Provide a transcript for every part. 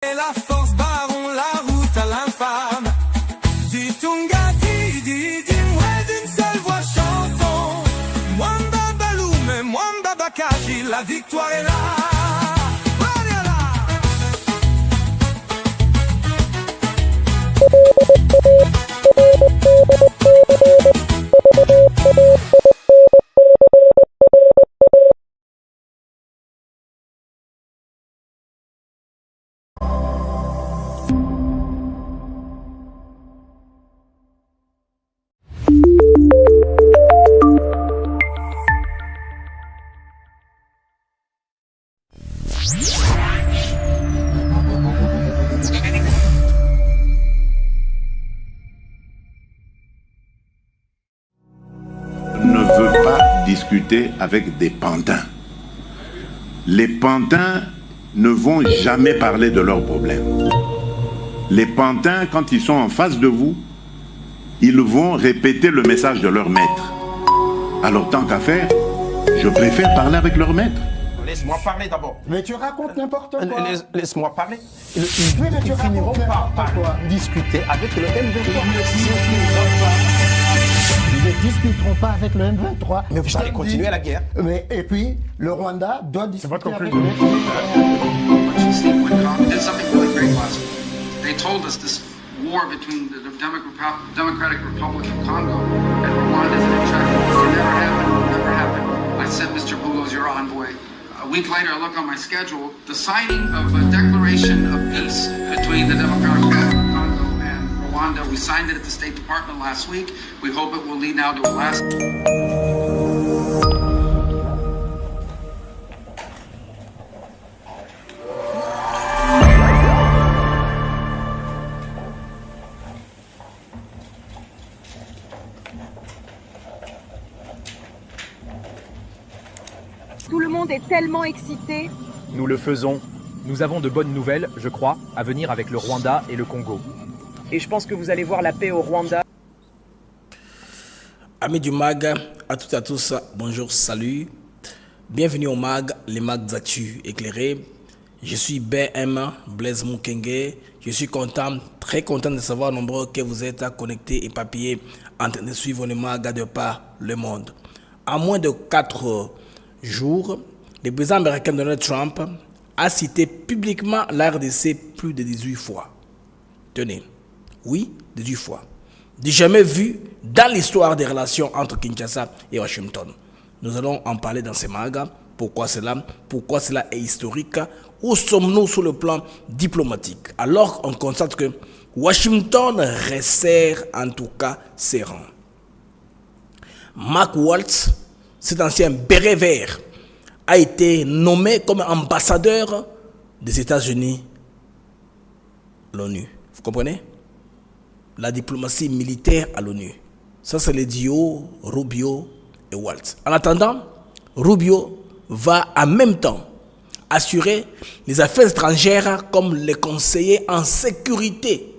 Et la force barrons la route à l'infâme. Dis Tungati, dis-moi d'une seule voix chantons. Mwamba Baloume, Mwamba Bakaji, la victoire est là. Ne veut pas discuter avec des pantins. Les pantins ne vont jamais parler de leurs problèmes. Les pantins, quand ils sont en face de vous, ils vont répéter le message de leur maître. Alors tant qu'à faire, je préfère parler avec leur maître. Laisse-moi parler d'abord. Mais tu racontes n'importe quoi. Laisse-moi parler. Oui, mais tu racontes n'importe quoi. Discuter avec le M23. Ils ne discuteront pas avec le M23. Mais vous allez continuer la guerre. Mais, et puis, le Rwanda doit discuter avec le Did something really great last week. They told us this war between the Democratic Republic of Congo and Rwanda is unacceptable. It can never happen. Never happen. I sent Mr. Bulos, your envoy. A week later, I look on my schedule. The signing of a declaration of peace between the Democratic Republic of Congo and Rwanda. We signed it at the State Department last week. We hope it will lead now to a lasting. Tout le monde est tellement excité. Nous le faisons. Nous avons de bonnes nouvelles, je crois, à venir avec le Rwanda et le Congo. Et je pense que vous allez voir la paix au Rwanda. Amis du MAG, à toutes et à tous, bonjour, salut. Bienvenue au MAG, les MAG d'actu éclairés. Je suis BM, Blaise Mukenge. Je suis content, très content de savoir nombreux que vous êtes connectés et papillés en train de suivre le MAG de par le monde. En moins de 4 jours, le président américain Donald Trump a cité publiquement la RDC plus de 18 fois. Tenez, oui, 18 fois. Du jamais vu dans l'histoire des relations entre Kinshasa et Washington. Nous allons en parler dans ces magas. Pourquoi cela est historique? Où sommes-nous sur le plan diplomatique? Alors on constate que Washington resserre en tout cas ses rangs. Mark Waltz, cet ancien béret vert, a été nommé comme ambassadeur des États-Unis à l'ONU. Vous comprenez? La diplomatie militaire à l'ONU. Ça, c'est le duo Rubio et Waltz. En attendant, Rubio va en même temps assurer les affaires étrangères comme les conseillers en sécurité.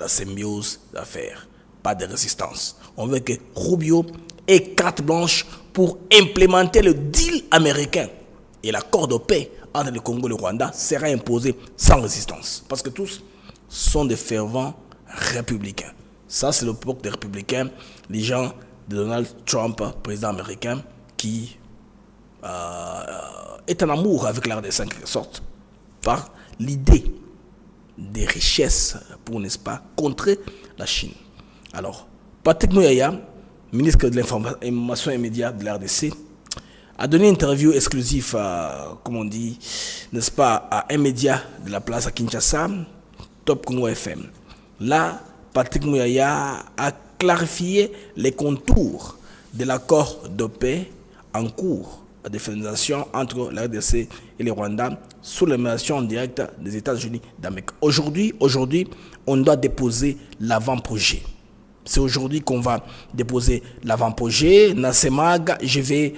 La symbiose d'affaires, pas de résistance. On veut que Rubio ait carte blanche pour implémenter le deal américain. Et l'accord de paix entre le Congo et le Rwanda sera imposé sans résistance. Parce que tous sont des fervents républicains. Ça, c'est le peuple des républicains, les gens de Donald Trump, président américain, qui est en amour avec la RDC en quelque sorte, par l'idée des richesses pour, n'est-ce pas, contrer la Chine. Alors, Patrick Muyaya, ministre de l'Information et Médias de la RDC, a donné une interview exclusive, comme on dit, n'est-ce pas, à un média de la place à Kinshasa, Top Congo FM. Là, Patrick Muyaya a clarifié les contours de l'accord de paix en cours de finalisation entre la RDC et le Rwanda sous l'émanation directe des États-Unis d'Amérique. Aujourd'hui, on doit déposer l'avant-projet. C'est aujourd'hui qu'on va déposer l'avant-projet. Dans ce mag, je vais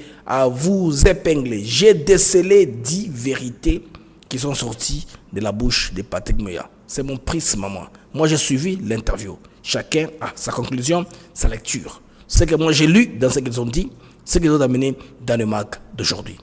vous épingler. J'ai décelé 10 vérités qui sont sorties de la bouche de Patrick Muyaya. C'est mon prisme, moi. Moi, j'ai suivi l'interview. Chacun a sa conclusion, sa lecture. Ce que moi j'ai lu dans ce qu'ils ont dit, ce qu'ils ont amené dans le mag d'aujourd'hui.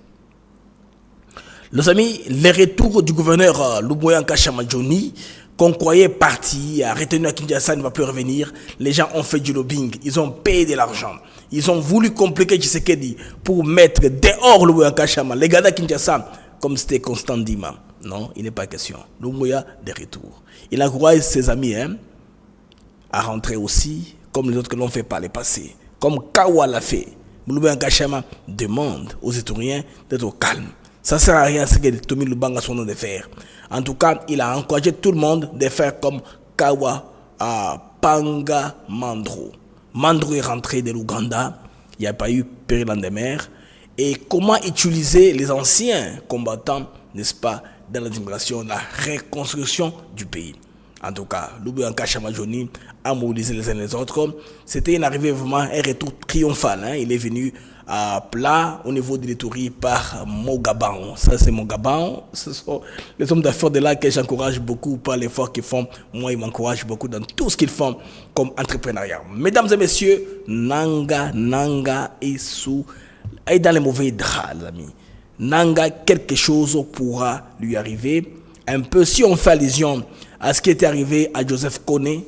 Les amis, les retours du gouverneur Luboya Shamadjoni, qu'on croyait parti, retenu à Kinshasa, ne va plus revenir. Les gens ont fait du lobbying, ils ont payé de l'argent. Ils ont voulu compliquer Tshisekedi pour mettre dehors Luboya Kashama. Les gars de Kinshasa, comme c'était Constant Dima. Non, il n'est pas question. Luboya de retour. Il encourage ses amis à rentrer aussi, comme les autres que l'ont fait par le passé. Comme Kawa l'a fait. Luboya Kashama demande aux Étouriens d'être au calme. Ça ne sert à rien ce que Tomi Lubanga son nom de faire. En tout cas, il a encouragé tout le monde de faire comme Kawa à Panga Mandro. Mandro est rentré de l'Ouganda. Il n'y a pas eu péril en des mers. Et comment utiliser les anciens combattants, n'est-ce pas, dans l'immigration, la reconstruction du pays. En tout cas, Luboya Shamadjoni a mobilisé les uns les autres. C'était une arrivée vraiment, un retour triomphal. Il est venu à plat au niveau de l'Itourie par Mogaban. Ça, c'est Mogaban. Ce sont les hommes d'affaires de là que j'encourage beaucoup par l'effort qu'ils font. Moi, ils m'encouragent beaucoup dans tout ce qu'ils font comme entrepreneuriat. Mesdames et messieurs, Nanga est dans les mauvais draps, les amis. Nanga, quelque chose pourra lui arriver. Un peu, si on fait allusion à ce qui était arrivé à Joseph Kone,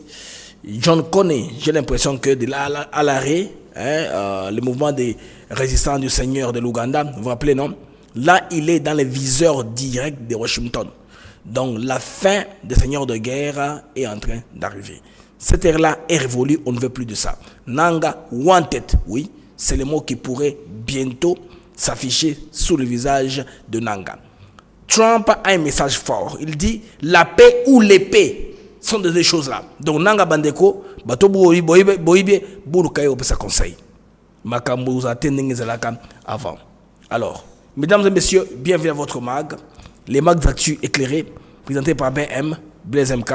John Kone, j'ai l'impression que de là à l'arrêt, le mouvement des résistants du Seigneur de l'Ouganda, vous vous rappelez, non? Là, il est dans les viseurs directs de Washington. Donc, la fin des seigneurs de guerre est en train d'arriver. Cette ère-là est révolue, on ne veut plus de ça. Nanga wanted, oui, c'est le mot qui pourrait bientôt s'afficher sous le visage de Nanga. Trump a un message fort. Il dit la paix ou l'épée sont de deux choses-là. Donc, Nanga Bandeko, bato boibe, boulukaye au pesa conseil. Makambo avant. Alors, mesdames et messieurs, bienvenue à votre mag. Les mags d'actu éclairés, présentés par BM, Blaise MK.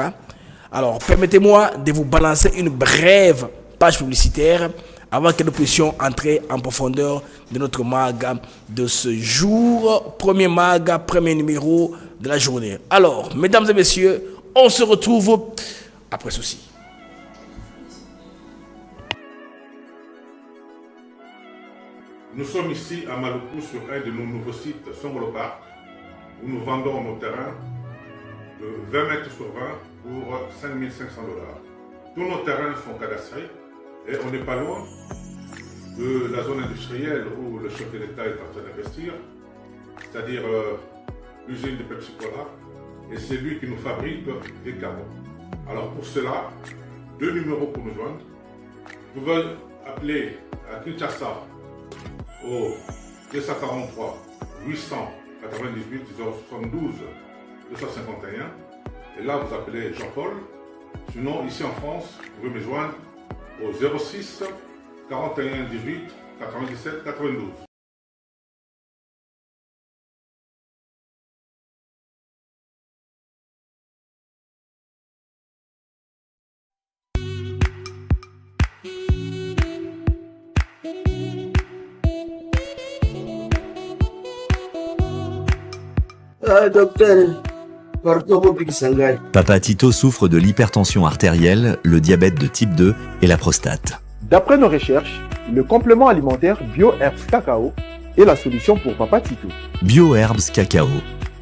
Alors, permettez-moi de vous balancer une brève page publicitaire avant que nous puissions entrer en profondeur de notre mag de ce jour. Premier mag, premier numéro de la journée. Alors, mesdames et messieurs, on se retrouve après ceci. Nous sommes ici à Maluku sur un de nos nouveaux sites Songolo Park où nous vendons nos terrains de 20 mètres sur 20 pour 5 500 $. Tous nos terrains sont cadastrés et on n'est pas loin de la zone industrielle où le chef de l'État est en train d'investir, c'est-à-dire l'usine de Pepsi Cola, et c'est lui qui nous fabrique des carreaux. Alors pour cela, 2 numéros pour nous joindre. Vous pouvez appeler à Kinshasa au 243 898 072 251 et là vous appelez Jean-Paul. Sinon ici en France vous pouvez me joindre au 06 41 18 97 92. Docteur, Papa Tito souffre de l'hypertension artérielle, le diabète de type 2 et la prostate. D'après nos recherches, le complément alimentaire BioHerbs Cacao est la solution pour Papa Tito. BioHerbs Cacao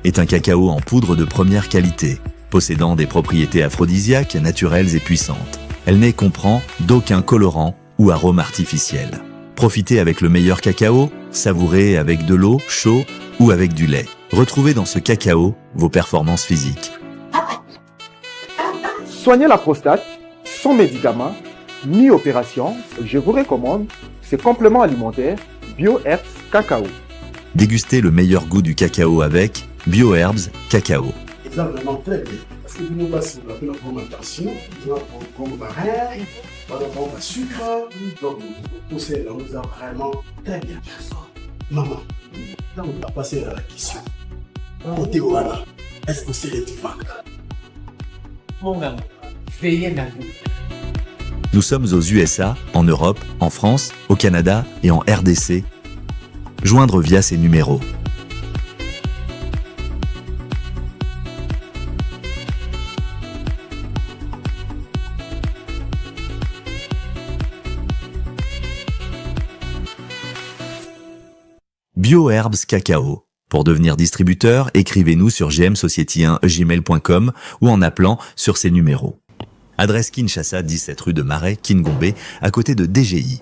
est un cacao en poudre de première qualité, possédant des propriétés aphrodisiaques, naturelles et puissantes. Elle n'est comprend d'aucun colorant ou arôme artificiel. Profitez avec le meilleur cacao, savourez avec de l'eau, chaud ou avec du lait. Retrouvez dans ce cacao vos performances physiques. Soignez la prostate sans médicaments ni opération, je vous recommande ce complément alimentaire BioHerbs Cacao. Dégustez le meilleur goût du cacao avec BioHerbs Cacao. C'est vraiment très bien. Parce que nous passons la fermentation, nous avons comme barrière, nous avons le sucre, donc tout ça nous a vraiment très bien. Maman, là on va passer à la question. Côté voilà, est-ce que c'est du vaincre? Mon gars, veillez dans vous. Nous sommes aux USA, en Europe, en France, au Canada et en RDC. Joindre via ces numéros. BioHerbs Cacao, Pour devenir distributeur, écrivez-nous sur gmsociety1@gmail.com ou en appelant sur ces numéros. Adresse Kinshasa, 17 rue de Marais, Kingombe, à côté de DGI.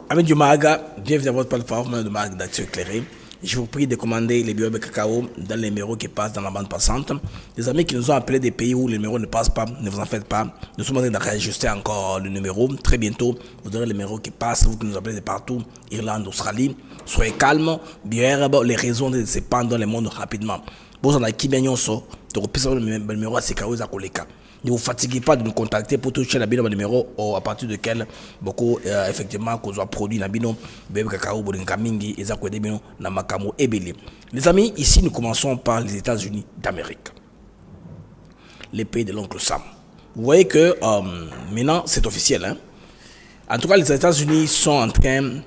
Amis du Maga, bienvenue à votre plateforme de Maga d'Action Éclairée. Je vous prie de commander les billets de cacao dans les numéros qui passent dans la bande passante. Les amis qui nous ont appelés des pays où les numéros ne passent pas, ne vous en faites pas. Nous sommes en train de réajuster encore le numéro. Très bientôt, vous aurez les numéros qui passent. Vous qui nous appelez de partout, Irlande, Australie. Soyez calmes. Bien, les raisons de se pendre dans le monde rapidement. Vous en avez qui bien so, de repisser le numéro à Sekao Zakoleka. Ne vous fatiguez pas de nous contacter pour toucher la bino numéro à partir duquel beaucoup effectivement qu'on soit produit la bino bébé cacao bolinkamingi et zakwede bino na makamo ebele. Les amis, ici nous commençons par les États-Unis d'Amérique, les pays de l'oncle Sam. Vous voyez que maintenant c'est officiel, hein? En tout cas, les États-Unis sont en train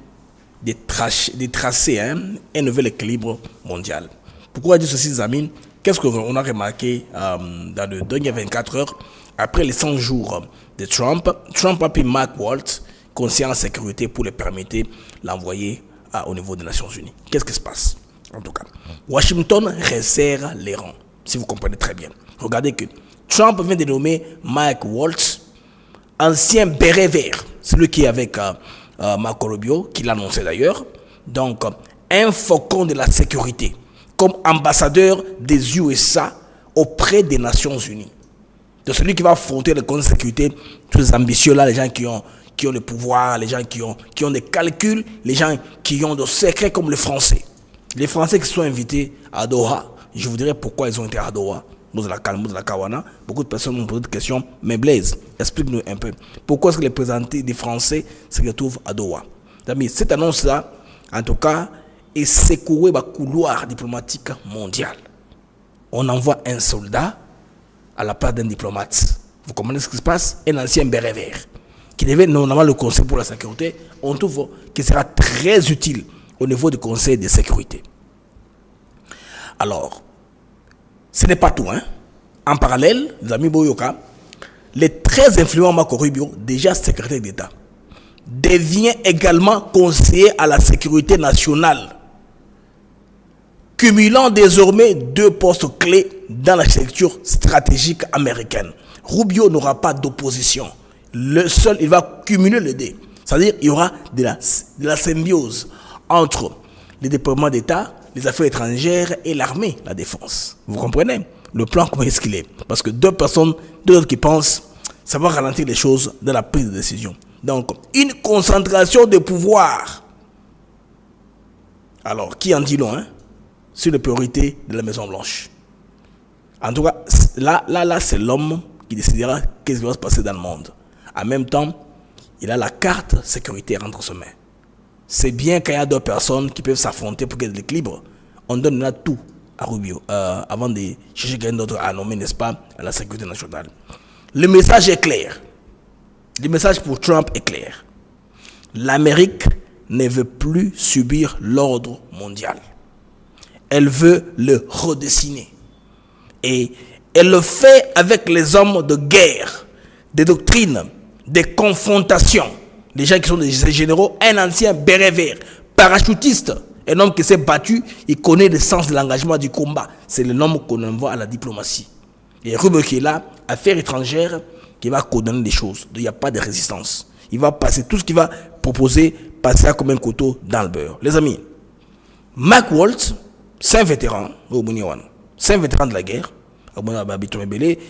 de tracer un nouvel équilibre mondial. Pourquoi dire ceci, les amis? Qu'est-ce qu'on a remarqué dans les dernières 24 heures après les 100 jours de Trump? Trump a pris Mike Waltz, conseiller en sécurité, pour le permettre l'envoyer au niveau des Nations Unies. Qu'est-ce qui se passe? En tout cas, Washington resserre les rangs, si vous comprenez très bien. Regardez que Trump vient de nommer Mike Waltz, ancien béret vert, celui qui est avec Marco Rubio, qui l'a annoncé d'ailleurs. Donc, un faucon de la sécurité, comme ambassadeur des USA auprès des Nations Unies. De celui qui va affronter le Conseil de sécurité, tous les ambitieux là, les gens qui ont le pouvoir, les gens qui ont des calculs, les gens qui ont des secrets comme les Français. Les Français qui sont invités à Doha, je vous dirai pourquoi ils ont été à Doha. Beaucoup de personnes m'ont posé des questions, mais Blaise, explique-nous un peu. Pourquoi est-ce que les représentants des Français se retrouvent à Doha? Cette annonce-là, en tout cas, et secouer le couloir diplomatique mondial. On envoie un soldat à la place d'un diplomate. Vous comprenez ce qui se passe? Un ancien béret vert qui devait normalement le Conseil pour la sécurité. On trouve qu'il sera très utile au niveau du Conseil de sécurité. Alors, ce n'est pas tout. En parallèle, les amis Boyoka, le très influent Marco Rubio, déjà secrétaire d'État, devient également conseiller à la sécurité nationale, cumulant désormais 2 postes clés dans l'architecture stratégique américaine. Rubio n'aura pas d'opposition. Le seul, il va cumuler les deux. C'est-à-dire qu'il y aura de la symbiose entre les départements d'État, les affaires étrangères et l'armée, la défense. Vous comprenez? Le plan, comment est-ce qu'il est? Parce que deux autres qui pensent, ça va ralentir les choses dans la prise de décision. Donc, une concentration de pouvoir. Alors, qui en dit long, sur les priorités de la Maison-Blanche. En tout cas, là, c'est l'homme qui décidera qu'est-ce qui va se passer dans le monde. En même temps, il a la carte sécurité entre ses mains. C'est bien qu'il y a 2 personnes qui peuvent s'affronter pour qu'il y ait de l'équilibre. On donne là tout à Rubio avant de chercher quelqu'un d'autre à nommer, n'est-ce pas, à la sécurité nationale. Le message est clair. Le message pour Trump est clair. L'Amérique ne veut plus subir l'ordre mondial. Elle veut le redessiner. Et elle le fait avec les hommes de guerre, des doctrines, des confrontations. Les gens qui sont des généraux, un ancien béret vert, parachutiste, un homme qui s'est battu, il connaît le sens de l'engagement du combat. C'est le nom qu'on envoie à la diplomatie. Et Rubio qui est là, affaires étrangères, qui va coordonner les choses. Il n'y a pas de résistance. Il va passer tout ce qu'il va proposer, passer comme un couteau dans le beurre. Les amis, Mike Waltz, c'est un vétéran, c'est un vétéran de la guerre.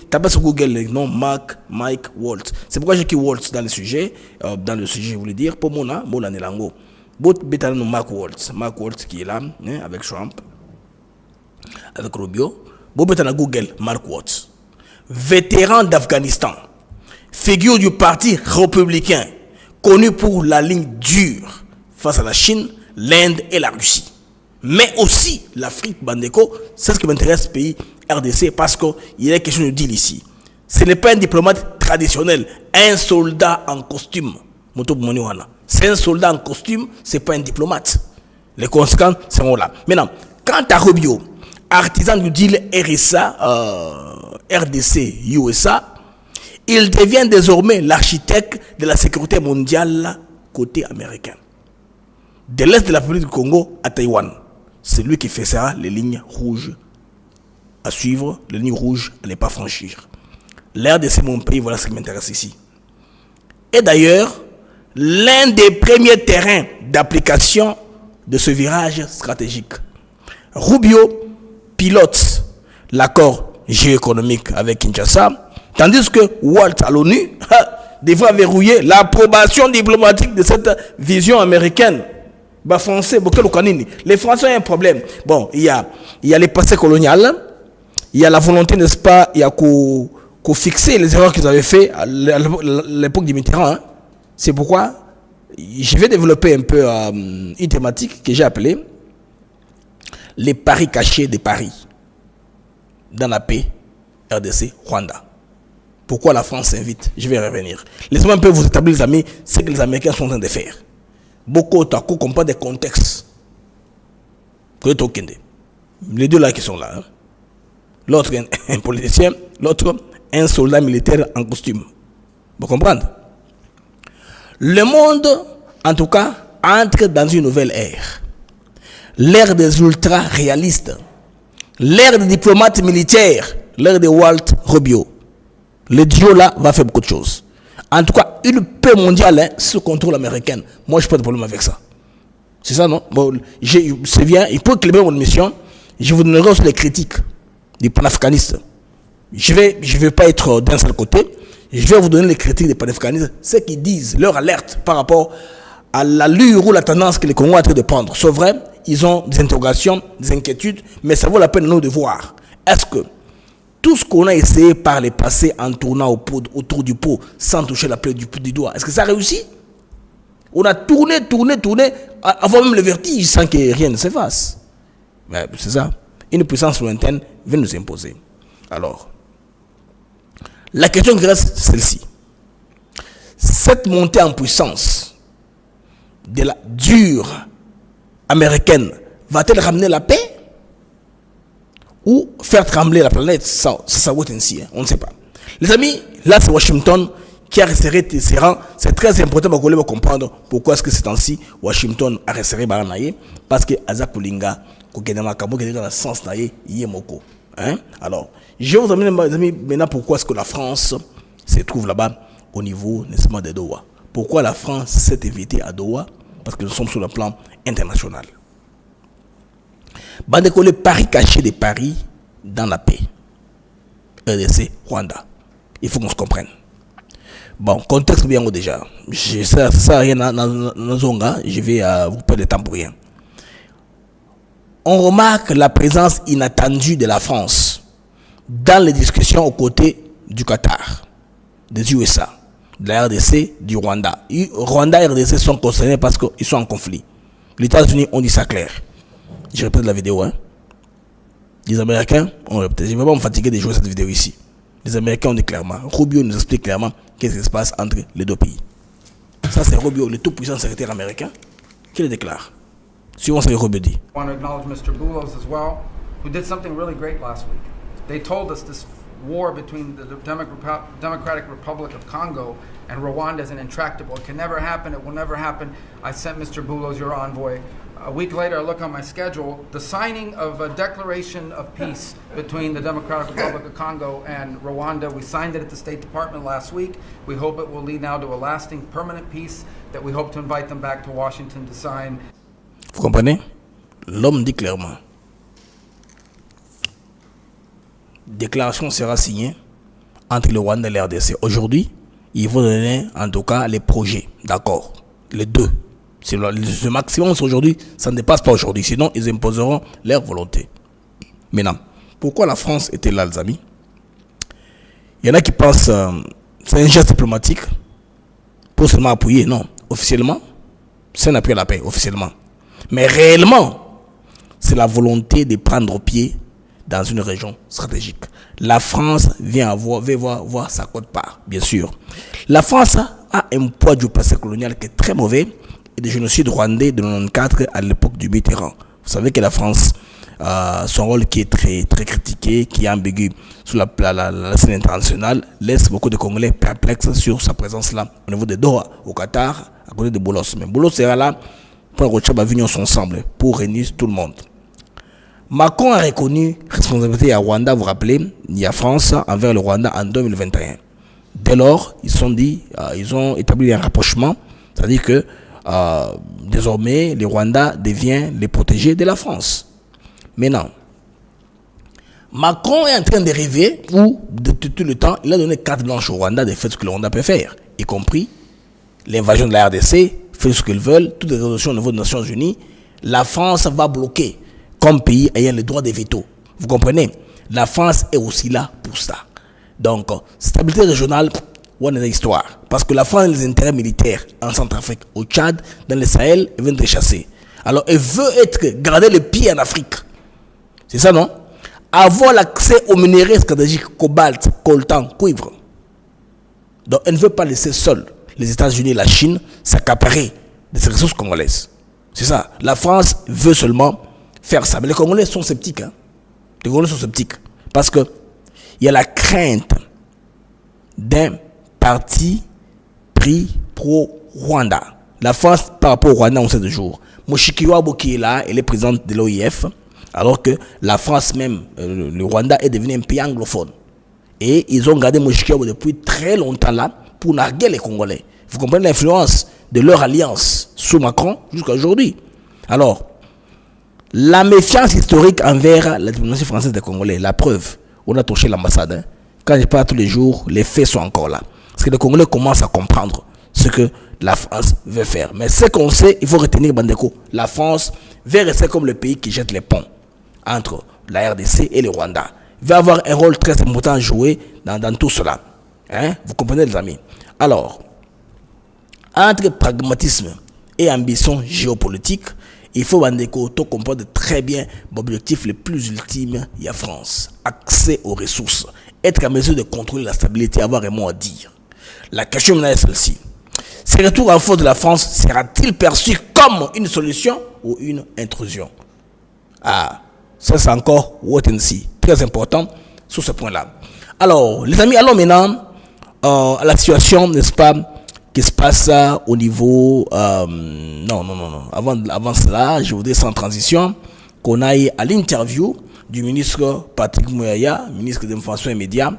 Tapez sur Google le nom Mike Waltz. C'est pourquoi j'ai écrit Waltz dans le sujet. Je voulais dire, pour mon anelango. Mike Waltz qui est là, avec Trump, avec Rubio. Google Mike Waltz. Vétéran d'Afghanistan. Figure du parti républicain. Connu pour la ligne dure face à la Chine, l'Inde et la Russie. Mais aussi l'Afrique, Bandeko, c'est ce qui m'intéresse, pays RDC, parce qu'il y a quelque chose de dire ici. Ce n'est pas un diplomate traditionnel, un soldat en costume. C'est un soldat en costume, ce n'est pas un diplomate. Les conséquences seront là. Maintenant, quant à Rubio, artisan du deal RDC, USA, il devient désormais l'architecte de la sécurité mondiale côté américain. De l'Est de la République du Congo à Taïwan. c'est lui qui fixera les lignes rouges à suivre, les lignes rouges à ne pas franchir. L'RDC, mon pays, voilà ce qui m'intéresse ici. Et d'ailleurs, l'un des premiers terrains d'application de ce virage stratégique. Rubio pilote l'accord géoéconomique avec Kinshasa, tandis que Walt à l'ONU devra verrouiller l'approbation diplomatique de cette vision américaine. Bah, français, les Français ont un problème. Bon, il y a les passés coloniales, il y a la volonté, n'est-ce pas, il y a qu'au fixer les erreurs qu'ils avaient fait à l'époque du Mitterrand. Hein. C'est pourquoi je vais développer un peu une thématique que j'ai appelée les paris cachés des paris dans la paix RDC-Rwanda. Pourquoi la France s'invite? Je vais y revenir. Laissez-moi un peu vous établir, les amis, ce que les Américains sont en train de faire. Beaucoup d'otaku comprennent des contextes. Les deux là qui sont là. Hein. L'autre, un politicien, l'autre, un soldat militaire en costume. Vous comprenez? Le monde, en tout cas, entre dans une nouvelle ère. L'ère des ultra-réalistes. L'ère des diplomates militaires. L'ère de Walt Rubio. Le duo là va faire beaucoup de choses. En tout cas, une paix mondiale hein, sous contrôle américain. Moi, je n'ai pas de problème avec ça. C'est ça, non? Bon, c'est bien. Il faut éclairer mon émission. Je vous donnerai aussi les critiques des panafricanistes. Je vais pas être d'un seul côté. Je vais vous donner les critiques des panafricanistes. Ce qu'ils disent, leur alerte par rapport à l'allure ou la tendance que les Congolais sont en train de prendre. C'est vrai, ils ont des interrogations, des inquiétudes, mais ça vaut la peine de nous de voir. Est-ce que tout ce qu'on a essayé par le passé en tournant autour du pot sans toucher la plaie du doigt, est-ce que ça a réussi? On a tourné, avant même le vertige sans que rien ne se fasse. C'est ça. Une puissance lointaine vient nous imposer. Alors, la question qui reste, c'est celle-ci. Cette montée en puissance de la dure américaine va-t-elle ramener la paix ou faire trembler la planète? Ça va être ainsi, hein, on ne sait pas. Les amis, là c'est Washington qui a resserré ses rangs. C'est très important pour qu'on comprendre pourquoi est-ce que c'est ainsi. Washington a resserré Baranaye parce que Azakulinga, dans le sens naïe, Yemoko. Alors, je vais vous amener, mes amis, maintenant pourquoi est-ce que la France se trouve là-bas au niveau, n'est-ce pas, de Doha. Pourquoi la France s'est invitée à Doha? Parce que nous sommes sur le plan international. Bandeko, le pari caché des paris dans la paix. RDC, Rwanda. Il faut qu'on se comprenne. Bon, contexte bien déjà. Ça rien dans Zonga. Je vais vous perdre le temps pour rien. On remarque la présence inattendue de la France dans les discussions aux côtés du Qatar, des USA, de la RDC, du Rwanda. Rwanda et RDC sont concernés parce qu'ils sont en conflit. Les États-Unis ont dit ça clair. Je répète la vidéo. Hein. Les Américains ont répété. Je ne vais pas me fatiguer de jouer cette vidéo ici. Les Américains ont dit clairement. Rubio nous explique clairement qu'est-ce qui se passe entre les deux pays. Ça, c'est Rubio, le tout-puissant secrétaire américain, qui le déclare. Suivons ce que Rubio dit. I want to acknowledge Mr. Boulos as well, who did something really great last week. They told us this war between the Democratic Republic of Congo and Rwanda is intractable. It can never happen. It will never happen. I sent Mr. Boulos, your envoy. A week later, I look on my schedule, the signing of a declaration of peace between the Democratic Republic of Congo and Rwanda. We signed it at the State Department last week. We hope it will lead now to a lasting, permanent peace that we hope to invite them back to Washington to sign. Vous comprenez? L'homme dit clairement. Déclaration sera signée entre le Rwanda et la RDC. Aujourd'hui, ils vont donner en tout cas les projets. D'accord? Les deux. C'est le maximum aujourd'hui, ça ne dépasse pas aujourd'hui. Sinon, ils imposeront leur volonté. Maintenant, pourquoi la France était là, les amis? Il y en a qui pensent c'est un geste diplomatique pour seulement appuyer. Non, officiellement, c'est un appui à la paix, officiellement. Mais réellement, c'est la volonté de prendre pied dans une région stratégique. La France veut voir sa quote-part, bien sûr. La France a un poids du passé colonial qui est très mauvais et des génocides rwandais de 1994 à l'époque du Mitterrand. Vous savez que la France, son rôle qui est très, très critiqué, qui est ambigu sur la scène internationale, laisse beaucoup de Congolais perplexes sur sa présence là, au niveau de Doha, au Qatar, à côté de Boulos. Mais Boulos sera là pour que Tchaba Vignon ensemble, pour réunir tout le monde. Macron a reconnu responsabilité à Rwanda, vous vous rappelez, il y a France envers le Rwanda en 2021. Dès lors, ils ont établi un rapprochement, c'est-à-dire que désormais, le Rwanda devient les protégés de la France. Maintenant, Macron est en train de rêver où, de tout le temps, il a donné carte blanche au Rwanda de faire ce que le Rwanda peut faire, y compris l'invasion de la RDC, faire ce qu'ils veulent, toutes les résolutions au niveau des Nations Unies. La France va bloquer comme pays ayant le droit de veto. Vous comprenez? La France est aussi là pour ça. Donc, stabilité régionale, on a une histoire. Parce que la France a des intérêts militaires en Centrafrique, au Tchad, dans le Sahel, elle vient de les chasser. Alors, elle veut garder le pied en Afrique. C'est ça, non? Avoir l'accès aux minéraux stratégiques, cobalt, coltan, cuivre. Donc, elle ne veut pas laisser seuls les États-Unis et la Chine s'accaparer de ces ressources congolaises. C'est ça. La France veut seulement faire ça. Mais les Congolais sont sceptiques. Hein? Les Congolais sont sceptiques. Parce que il y a la crainte d'un parti pris pro-Rwanda. La France, par rapport au Rwanda, on sait toujours. Mushikiwabo qui est là, elle est présidente de l'OIF, alors que la France même, le Rwanda est devenu un pays anglophone. Et ils ont gardé Mushikiwabo depuis très longtemps là pour narguer les Congolais. Vous comprenez l'influence de leur alliance sous Macron jusqu'à aujourd'hui. Alors, la méfiance historique envers la diplomatie française des Congolais, la preuve, on a touché l'ambassade. Hein. Quand je parle tous les jours, les faits sont encore là. Parce que les Congolais commencent à comprendre ce que la France veut faire. Mais ce qu'on sait, il faut retenir, Bandeko, la France veut rester comme le pays qui jette les ponts entre la RDC et le Rwanda. Il va avoir un rôle très important à jouer dans tout cela. Hein? Vous comprenez, les amis? Alors, entre pragmatisme et ambition géopolitique, il faut Bandeko comprendre très bien l'objectif le plus ultime, il y a France. Accès aux ressources, être en mesure de contrôler la stabilité, avoir un mot à dire. La question maintenant est celle-ci. Ce retour en force de la France sera-t-il perçu comme une solution ou une intrusion? Ah, ça c'est encore what and see. Très important sur ce point-là. Alors, les amis, allons maintenant à la situation, n'est-ce pas, qui se passe au niveau... non. Avant cela, je voudrais sans transition qu'on aille à l'interview du ministre Patrick Muyaya, ministre de l'Information et Médias,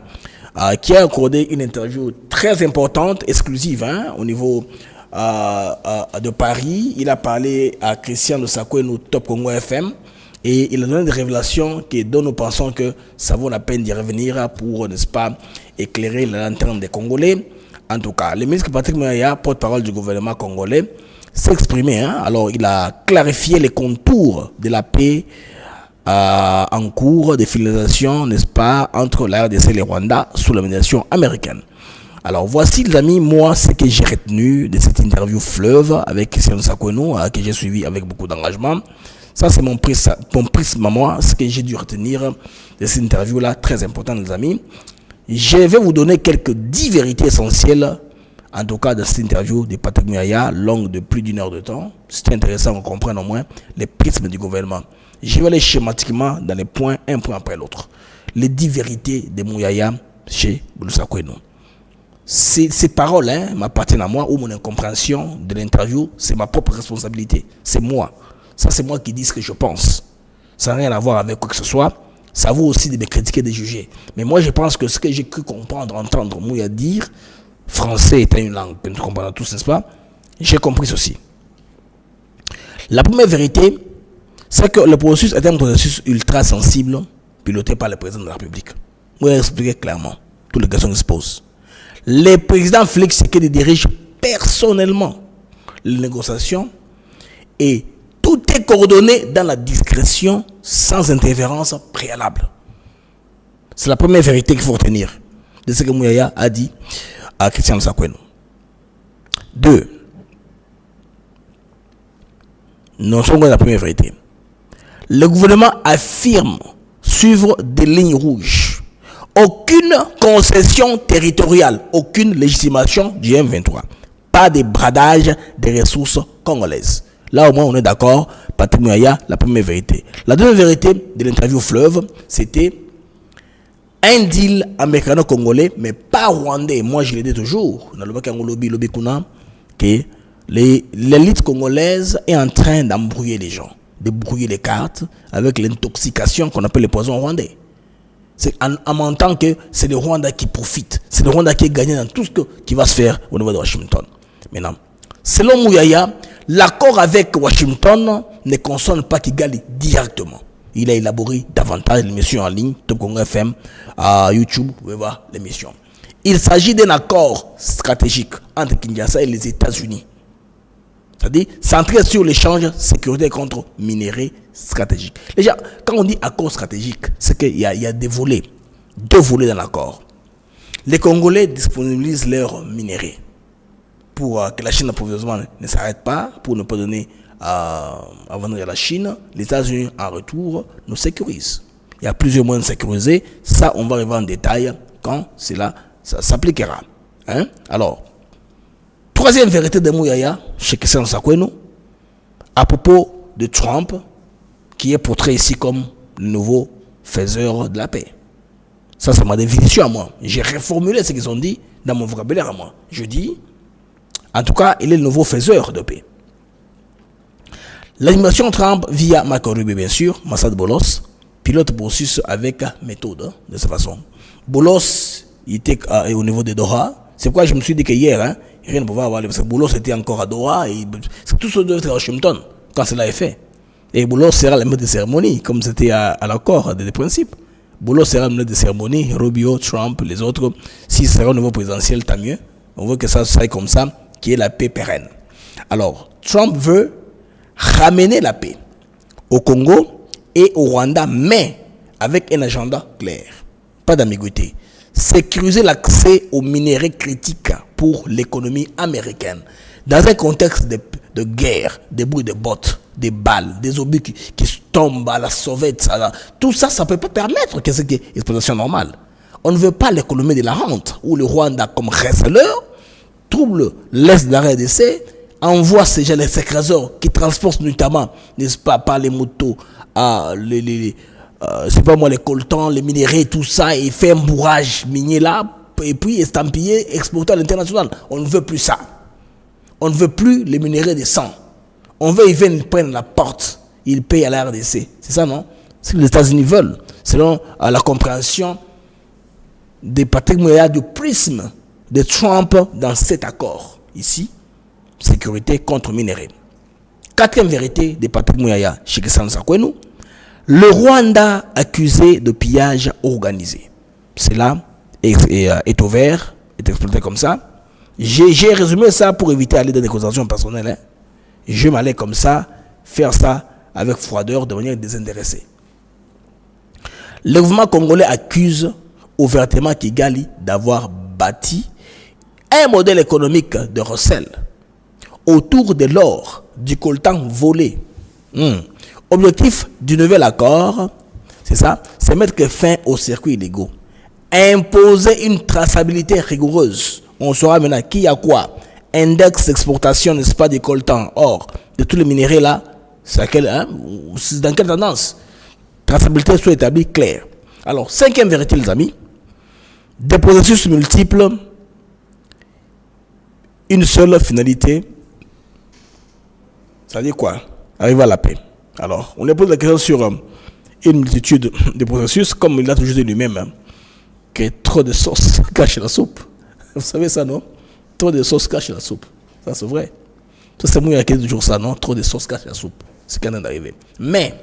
qui a accordé une interview très importante, exclusive, hein, au niveau de Paris. Il a parlé à Christian Lusakwenou, Top Congo FM, et il a donné des révélations dont nous pensons que ça vaut la peine d'y revenir pour, n'est-ce pas, éclairer la lanterne des Congolais. En tout cas, le ministre Patrick Muyaya, porte-parole du gouvernement congolais, s'est exprimé. Hein? Alors, il a clarifié les contours de la paix en cours de finalisation, n'est-ce pas, entre la RDC et le Rwanda sous la médiation américaine. Alors, voici, les amis, moi, ce que j'ai retenu de cette interview fleuve avec Christian Lusakwenou, que j'ai suivi avec beaucoup d'engagement. Ça, c'est mon prisme à moi, ce que j'ai dû retenir de cette interview-là, très important, les amis. Je vais vous donner quelques 10 vérités essentielles, en tout cas, de cette interview de Patrick Muyaya, longue de plus d'1 heure de temps. C'est intéressant qu'on comprenne au moins les prismes du gouvernement. Je vais aller schématiquement dans les points, un point après l'autre. Les 10 vérités de Muyaya chez Lusakwenou. Ces paroles m'appartiennent à moi, ou mon incompréhension de l'interview, c'est ma propre responsabilité. C'est moi. Ça, c'est moi qui dis ce que je pense. Ça n'a rien à voir avec quoi que ce soit. Ça vaut aussi de me critiquer, de juger. Mais moi, je pense que ce que j'ai cru comprendre, entendre Mouya dire, français étant une langue que nous comprenons tous, n'est-ce pas? J'ai compris ceci. La première vérité, c'est que le processus est un processus ultra sensible, piloté par le président de la République. Mouya a expliqué clairement toutes les questions qui se posent. Le président Félix Tshisekedi dirige personnellement les négociations et tout est coordonné dans la discrétion, sans interférence préalable. C'est la première vérité qu'il faut retenir de ce que Muyaya a dit à Christian Lusakwenou. 2. Non seulement la première vérité. Le gouvernement affirme suivre des lignes rouges. Aucune concession territoriale, aucune légitimation du M23. Pas de bradage des ressources congolaises. Là, au moins, on est d'accord. Patrick Muyaya, la première vérité. La deuxième vérité de l'interview fleuve, c'était un deal américano-congolais, mais pas rwandais. Moi, je l'ai dit toujours, dans le lobby que l'élite congolaise est en train d'embrouiller les gens. de brouiller les cartes avec l'intoxication qu'on appelle le poison rwandais. C'est en mentant que c'est le Rwanda qui profite. C'est le Rwanda qui est gagné dans tout ce qui va se faire au niveau de Washington. Maintenant, selon Mouyaya, l'accord avec Washington ne concerne pas Kigali directement. Il a élaboré davantage l'émission en ligne, Top Congo FM, à YouTube, vous pouvez voir l'émission. Il s'agit d'un accord stratégique entre Kinshasa et les États-Unis. C'est-à-dire centré sur l'échange sécurité contre minerais stratégiques. Déjà, quand on dit accord stratégique, c'est qu'il y a des volets, 2 volets dans l'accord. Les Congolais disponibilisent leurs minerais pour que la chaîne d'approvisionnement ne s'arrête pas, pour ne pas donner à vendre à la Chine. Les États-Unis, en retour, nous sécurisent. Il y a plusieurs moyens de sécuriser. Ça, on va arriver en détail quand cela s'appliquera. Hein? Alors, troisième vérité de Mouyaya, chez Christian Sakweno, à propos de Trump, qui est portrait ici comme le nouveau faiseur de la paix. Ça, c'est ma définition à moi. J'ai reformulé ce qu'ils ont dit dans mon vocabulaire à moi. Je dis, en tout cas, il est le nouveau faiseur de paix. L'administration Trump, via Marco Rubio, bien sûr, Massad Bolos, pilote processus avec méthode, de cette façon. Bolos, il était au niveau de Doha. C'est pourquoi je me suis dit que hier, rien ne pouvait avoir, parce que Bolos était encore à Doha, et tout ça devait être à Washington, quand cela est fait. Et Bolos sera le maître de cérémonie, comme c'était à l'accord des principes. Bolos sera le maître de cérémonie, Rubio, Trump, les autres. Si ce sera au niveau présidentiel, tant mieux. On veut que ça soit comme ça, qui est la paix pérenne. Alors, Trump veut ramener la paix au Congo et au Rwanda, mais avec un agenda clair. Pas d'ambiguïté. Sécuriser l'accès aux minéraux critiques pour l'économie américaine. Dans un contexte de guerre, des bruits de bottes, des balles, des obus qui tombent à la sauvette, tout ça, ça ne peut pas permettre que c'est une exploitation normale. On ne veut pas l'économie de la rente, où le Rwanda, comme receleur, trouble l'est de la RDC, envoie ces gens, les sécraseurs qui transportent notamment, n'est-ce pas, par les motos, c'est pas moi, les coltans, les minéraux, tout ça, et fait un bourrage minier là, et puis estampillé, exporté à l'international. On ne veut plus ça. On ne veut plus les minéraux de sang. On veut, ils viennent prendre la porte, ils payent à la RDC. C'est ça, non? C'est ce que les États-Unis veulent, selon la compréhension des Patrick Mouyaya du prisme de Trump dans cet accord. Ici, sécurité contre minéraux. Quatrième vérité de Patrick Mouyaya chez Christian Sakweno, le Rwanda accusé de pillage organisé. Cela est ouvert, est exploité comme ça. J'ai résumé ça pour éviter d'aller dans des conversations personnelles. Je m'allais comme ça, faire ça avec froideur, de manière désintéressée. Le gouvernement congolais accuse ouvertement Kigali d'avoir bâti un modèle économique de recel autour de l'or, du coltan volé. Objectif du nouvel accord, c'est ça, c'est mettre fin aux circuits illégaux. Imposer une traçabilité rigoureuse. On saura maintenant qui a quoi. Index d'exportation, n'est-ce pas, des coltans, or, de tous les minéraux là, c'est dans quelle tendance? Traçabilité soit établie claire. Alors, cinquième vérité, les amis, des processus multiples, une seule finalité, ça dit quoi? Arriver à la paix. Alors, on lui pose la question sur une multitude de processus, comme il l'a toujours dit lui-même, que trop de sauce cache la soupe. Vous savez ça, non? Trop de sauce cache la soupe. Ça, c'est vrai. Ça, c'est moi qui dis toujours ça, non? Trop de sauce cache la soupe. C'est quand même d'arriver. Mais,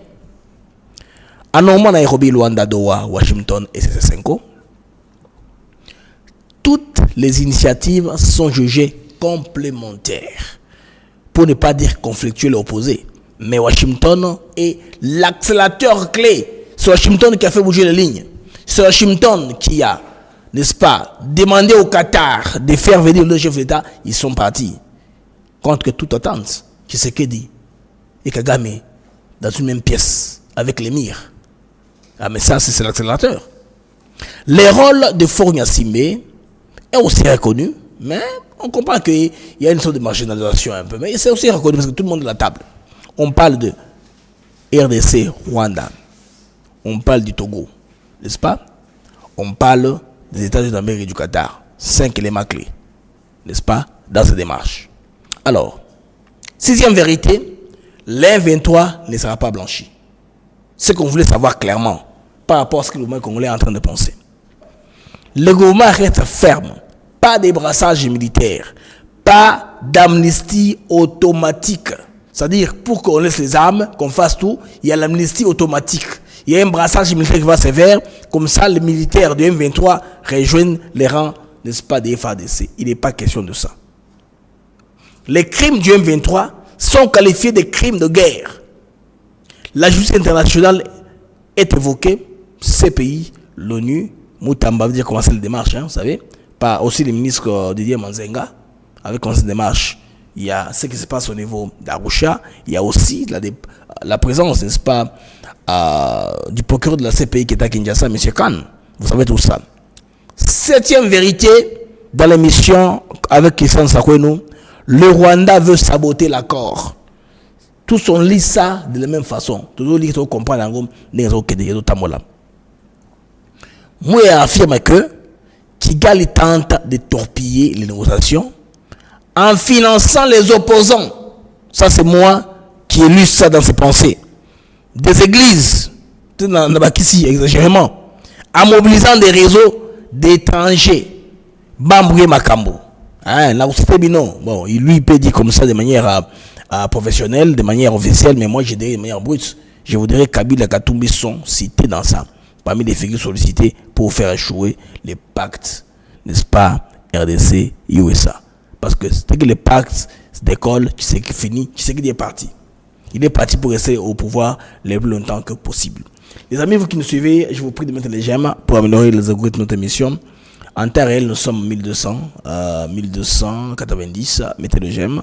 à Normand, Nairobi, Luanda, Doha, Washington et CC5, toutes les initiatives sont jugées complémentaires, pour ne pas dire conflictuelles et opposées. Mais Washington est l'accélérateur clé. C'est Washington qui a fait bouger les lignes. C'est Washington qui a, n'est-ce pas, demandé au Qatar de faire venir le chef d'État. Ils sont partis contre toute attente. Tshisekedi et Kagame dans une même pièce avec l'émir. Ah, mais ça, c'est l'accélérateur. Le rôle de Faure Gnassingbé est aussi reconnu, mais on comprend qu'il y a une sorte de marginalisation un peu. Mais c'est aussi reconnu parce que tout le monde est à la table. On parle de RDC, Rwanda. On parle du Togo, n'est-ce pas? On parle des États-Unis d'Amérique et du Qatar. 5 éléments clés, n'est-ce pas, dans cette démarche. Alors, sixième vérité, l'M23 ne sera pas blanchi. C'est ce qu'on voulait savoir clairement par rapport à ce que le gouvernement congolais est en train de penser. Le gouvernement reste ferme. Pas de brassage militaire. Pas d'amnistie automatique. C'est-à-dire, pour qu'on laisse les armes, qu'on fasse tout, il y a l'amnistie automatique. Il y a un brassage militaire qui va se faire. Comme ça, les militaires de M23 rejoignent les rangs, n'est-ce pas, des FARDC. Il n'est pas question de ça. Les crimes du M23 sont qualifiés de crimes de guerre. La justice internationale est évoquée. Ces pays, l'ONU, Moutamba veut dire commencer la démarche, vous savez. Pas aussi le ministre Didier Manzenga avait commencé la démarche. Il y a ce qui se passe au niveau d'Arusha. Il y a aussi la présence, n'est-ce pas, du procureur de la CPI qui est à Kinshasa, M. Khan. Vous savez tout ça. 7e vérité dans l'émission avec Christian Sakweno, le Rwanda veut saboter l'accord. Tous on lit ça de la même façon. Tout lit, tout comprendre. Moi, affirme que Kigali tente de torpiller les négociations en finançant les opposants. Ça, c'est moi qui ai lu ça dans ses pensées. Des églises, exagérément, en mobilisant des réseaux d'étrangers. Bamboué Makambo. Bon, il peut dire comme ça de manière professionnelle, de manière officielle, mais moi, je dirais de manière brute. Je vous dirais Kabila Katumbi sont cités dans ça, parmi les figures sollicitées pour faire échouer les pactes, n'est-ce pas, RDC, USA. Parce que c'est que les pactes se décollent, tu sais qu'il finit, tu sais qu'il est parti. Il est parti pour rester au pouvoir le plus longtemps que possible. Les amis, vous qui nous suivez, je vous prie de mettre les j'aime pour améliorer les algorithmes de notre émission. En temps réel, nous sommes 1290. Mettez le j'aime.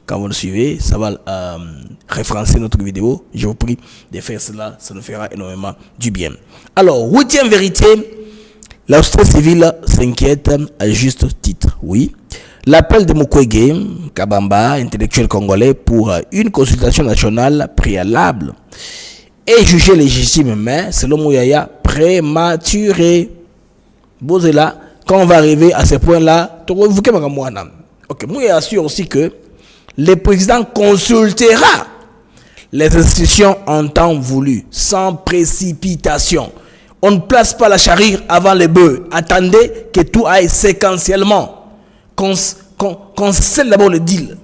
Quand vous nous suivez, ça va référencer notre vidéo. Je vous prie de faire cela, ça nous fera énormément du bien. Alors, 8e vérité, la société civile s'inquiète à juste titre. Oui. L'appel de Mukwege, Kabamba, intellectuel congolais, pour une consultation nationale préalable est jugé légitime, mais selon Mouyaya, prématuré. Bozela, quand on va arriver à ce point-là, ok, Mouyaya assure aussi que le président consultera les institutions en temps voulu, sans précipitation. On ne place pas la charrue avant les bœufs. Attendez que tout aille séquentiellement. Qu'on scelle d'abord le deal.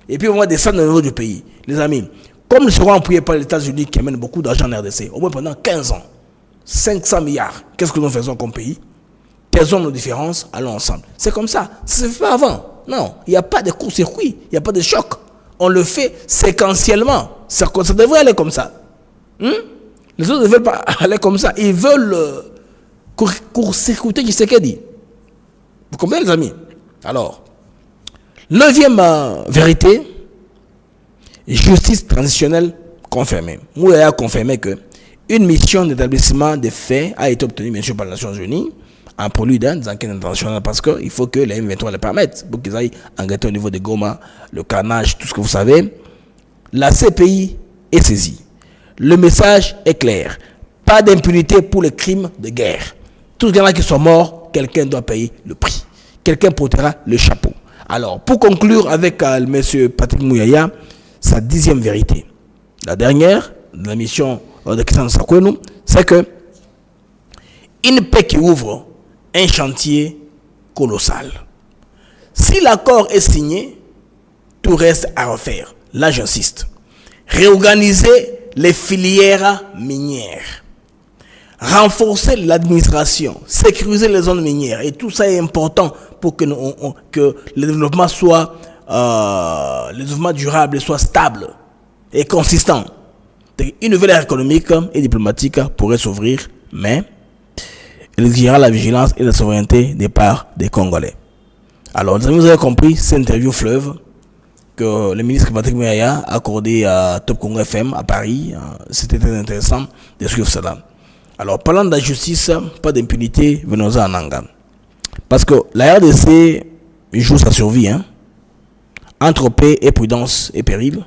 Et puis on va descendre au niveau du pays. Les amis, comme nous serons appuyés par les États-Unis qui amènent beaucoup d'argent en RDC, au moins pendant 15 ans, 500 milliards, qu'est-ce que nous faisons comme pays? Quelles sont nos différences? Allons ensemble. C'est comme ça. Ça ne se fait pas avant. Non, il n'y a pas de court-circuit, il n'y a pas de choc. On le fait séquentiellement. Ça devrait aller comme ça. Les autres ne veulent pas aller comme ça. Ils veulent court-circuiter Tshisekedi. Vous comprenez, les amis? Alors, 9e vérité, justice transitionnelle confirmée. Mouyaya a confirmé que une mission d'établissement des faits a été obtenue, bien sûr, par les Nations Unies, en prélude des enquêtes internationales, parce qu'il faut que les M23 le permettent, pour qu'ils aillent enquêter au niveau de Goma, le carnage, tout ce que vous savez. La CPI est saisie. Le message est clair. Pas d'impunité pour les crimes de guerre. Tous les gens qui sont morts, quelqu'un doit payer le prix. Quelqu'un portera le chapeau. Alors, pour conclure avec M. Patrick Mouyaya, sa 10e vérité. La dernière, de la mission de Christian Sakweno, c'est que une paix qui ouvre un chantier colossal. Si l'accord est signé, tout reste à refaire. Là, j'insiste. Réorganiser les filières minières. Renforcer l'administration, sécuriser les zones minières, et tout ça est important pour que, que le développement soit, le développement durable soit stable et consistant. Une nouvelle ère économique et diplomatique pourrait s'ouvrir, mais elle exigera la vigilance et la souveraineté des parts des Congolais. Alors, vous avez compris, cette interview fleuve que le ministre Patrick Mouyaya a accordé à Top Congo FM à Paris. C'était très intéressant de suivre cela. Alors, parlant de la justice, pas d'impunité, venons-en en Anga. Parce que la RDC joue sa survie. Entre paix et prudence et péril,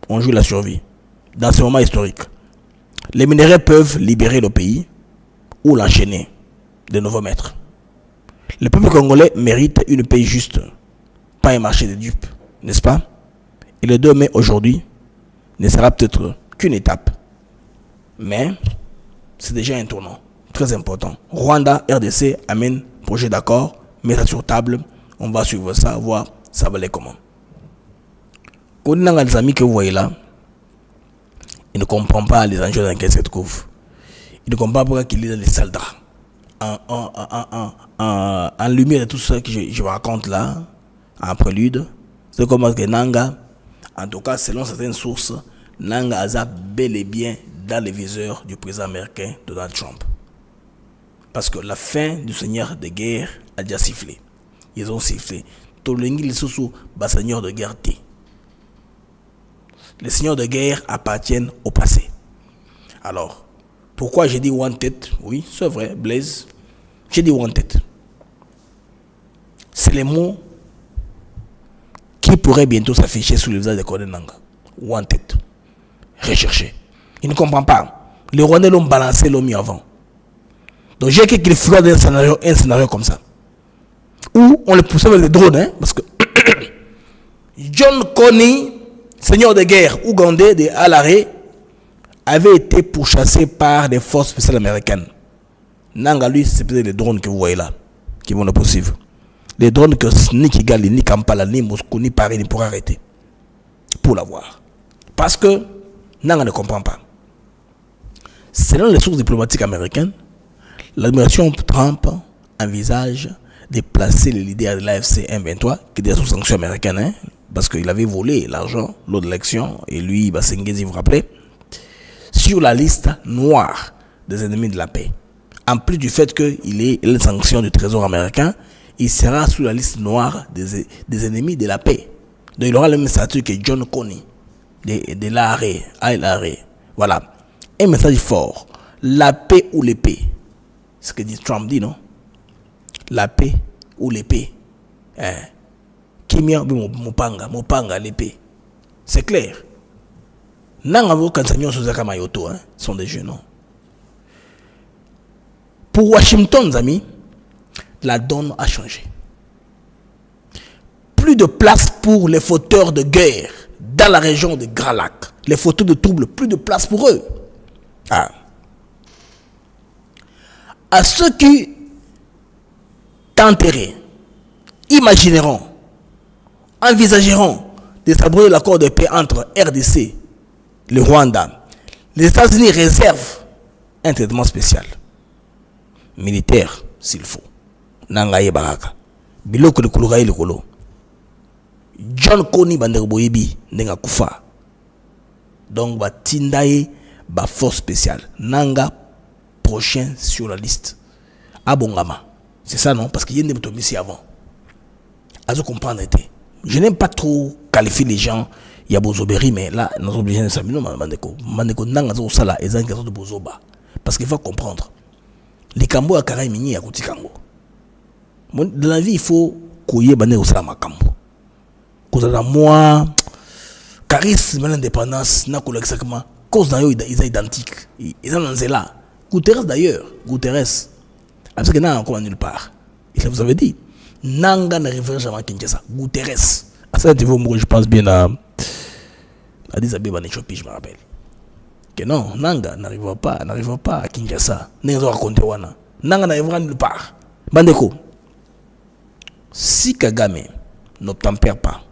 on joue la survie. Dans ce moment historique, les minéraux peuvent libérer le pays ou l'enchaîner de nouveaux maîtres. Le peuple congolais mérite une paix juste, pas un marché de dupes, n'est-ce pas? Et le 2 mai aujourd'hui, ne sera peut-être qu'une étape. Mais c'est déjà un tournant très important. Rwanda, RDC amène projet d'accord, met ça sur table. On va suivre ça, voir ça va aller comment. Quand on a les amis que vous voyez là, il ne comprend pas les enjeux dans lesquels il se trouve. Il ne comprend pas pourquoi il est dans les salles draps. En lumière de tout ça que je vous raconte là, en prélude, c'est comme que Nanga, en tout cas selon certaines sources, Nanga a bel et bien dans les viseurs du président américain Donald Trump. Parce que la fin du seigneur de guerre a déjà sifflé. Ils ont sifflé. Les seigneurs de guerre. Les seigneurs de guerre appartiennent au passé. Alors, pourquoi j'ai dit wanted? Oui, c'est vrai, Blaise. J'ai dit wanted. C'est les mots qui pourraient bientôt s'afficher sous le visage de Colonel Nanga. Wanted. Recherché. Il ne comprend pas. Les Rwandais l'ont balancé, l'ont mis avant. Donc j'ai qu'il fera un scénario comme ça. Où on le poussait avec des drones, hein, parce que John Kony, seigneur de guerre ougandais de Alare, avait été pourchassé par des forces spéciales américaines. Nanga, lui, c'est peut-être les drones que vous voyez là, qui vont le poursuivre. Les drones que ni Kigali, ni Kampala, ni Moscou, ni Paris ne pourra arrêter pour l'avoir. Parce que Nanga ne comprend pas. Selon les sources diplomatiques américaines, l'administration Trump envisage de placer le leader de l'AFC M23, qui est déjà sous sanction américaine, hein, parce qu'il avait volé l'argent lors de l'élection, et lui, Basengezi, vous rappelez, sur la liste noire des ennemis de la paix. En plus du fait qu'il est une sanction du Trésor américain, il sera sur la liste noire des ennemis de la paix. Donc il aura le même statut que John Kony, de l'ARE. Voilà. Un message fort. La paix ou l'épée. C'est ce que dit Trump dit, non? La paix ou l'épée. Kimia mopanga l'épée. C'est clair. Nangavo Kansanyo Suzaka Mayoto sont des jeunes, non? Pour Washington, amis, la donne a changé. Plus de place pour les fauteurs de guerre dans la région de Grand Lac. Les fauteurs de troubles, plus de place pour eux. À ceux qui tenteraient, imagineront, envisageront de s'abroger l'accord de paix entre RDC, le Rwanda, les États-Unis réservent un traitement spécial, militaire s'il faut. Nangaye baraka, biloko de kulugaye le kolo. John Kony bandeko boyebi nenga kufa. Donc ba tindaye ba force spéciale. Nanga prochain sur la liste. Abongama. C'est ça non? Parce qu'il y a des ici avant. Azo comprendre été. Je n'aime pas trop qualifier les gens. Il y a Bozoberi, mais là, nous sommes obligés de s'amuser. Mandeko nanga zo sala ezan kazo de Bozoba. Parce qu'il faut comprendre. Les Kambo à Karaï Mini à Kouti Kango. Dans la vie, il faut couiller bané au sala makambo. Cause de moi, charisme, l'indépendance, n'a pas exactement. Cause d'ailleurs, ils sont identiques. Ils sont dans là. Guterres d'ailleurs, Guterres, parce que n'a encore nulle part. Et ça vous avez dit, Nanga n'arriverait jamais à Kinshasa. Guterres. À ça, je pense bien à Addis Abeba en Éthiopie, je me rappelle. Que non, Nanga n'arrivera pas à Kinshasa. N'engagera raconter wana. Nanga n'arrivera nulle part. Bandeko. Si Kagame n'obtempère pas,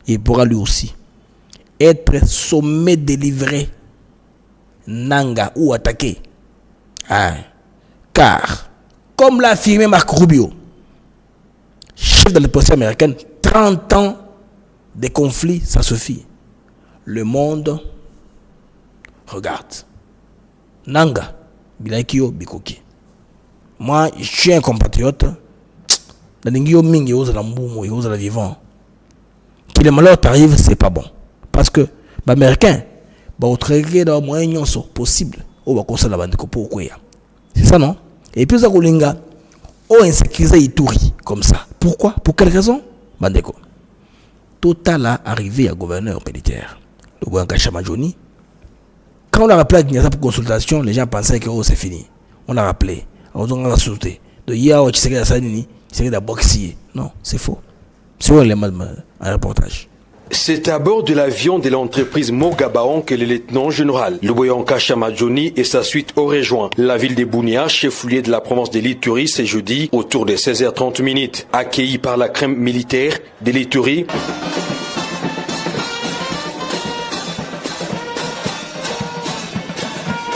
il pourra lui aussi être sommé délivré Nanga ou attaqué. Car, comme l'a affirmé Marc Rubio, chef de la police américaine, 30 ans de conflits, ça suffit. Le monde regarde. Nanga, Bilakio, Bikoki. Moi, je suis un compatriote. Que le malheur t'arrive, c'est pas bon. Parce que, les Américains, au traité dans moyen possible, on va conseiller la bande pour quoi. C'est ça, non? Et puis, ça, on insécurisé Ituri comme ça. Pourquoi? Pour quelle raison? Bandeko. Total a arrivé à gouverneur militaire. Le gouverneur Chamajoni. Quand on a rappelé à Kinshasa pour consultation, les gens pensaient que c'est fini. On a rappelé. On a sauté. De Yao, Tshisekedi Sanini, Tshisekedi a boxé. Non, c'est faux. C'est où les un reportage. C'est à bord de l'avion de l'entreprise Mogabaon que le lieutenant-général Luboyanka Chamadjoni et sa suite ont rejoint la ville de Bunia, chef-lieu de la province de l'Ituri, ce jeudi autour de 16h30. Accueillis par la crème militaire de l'Ituri,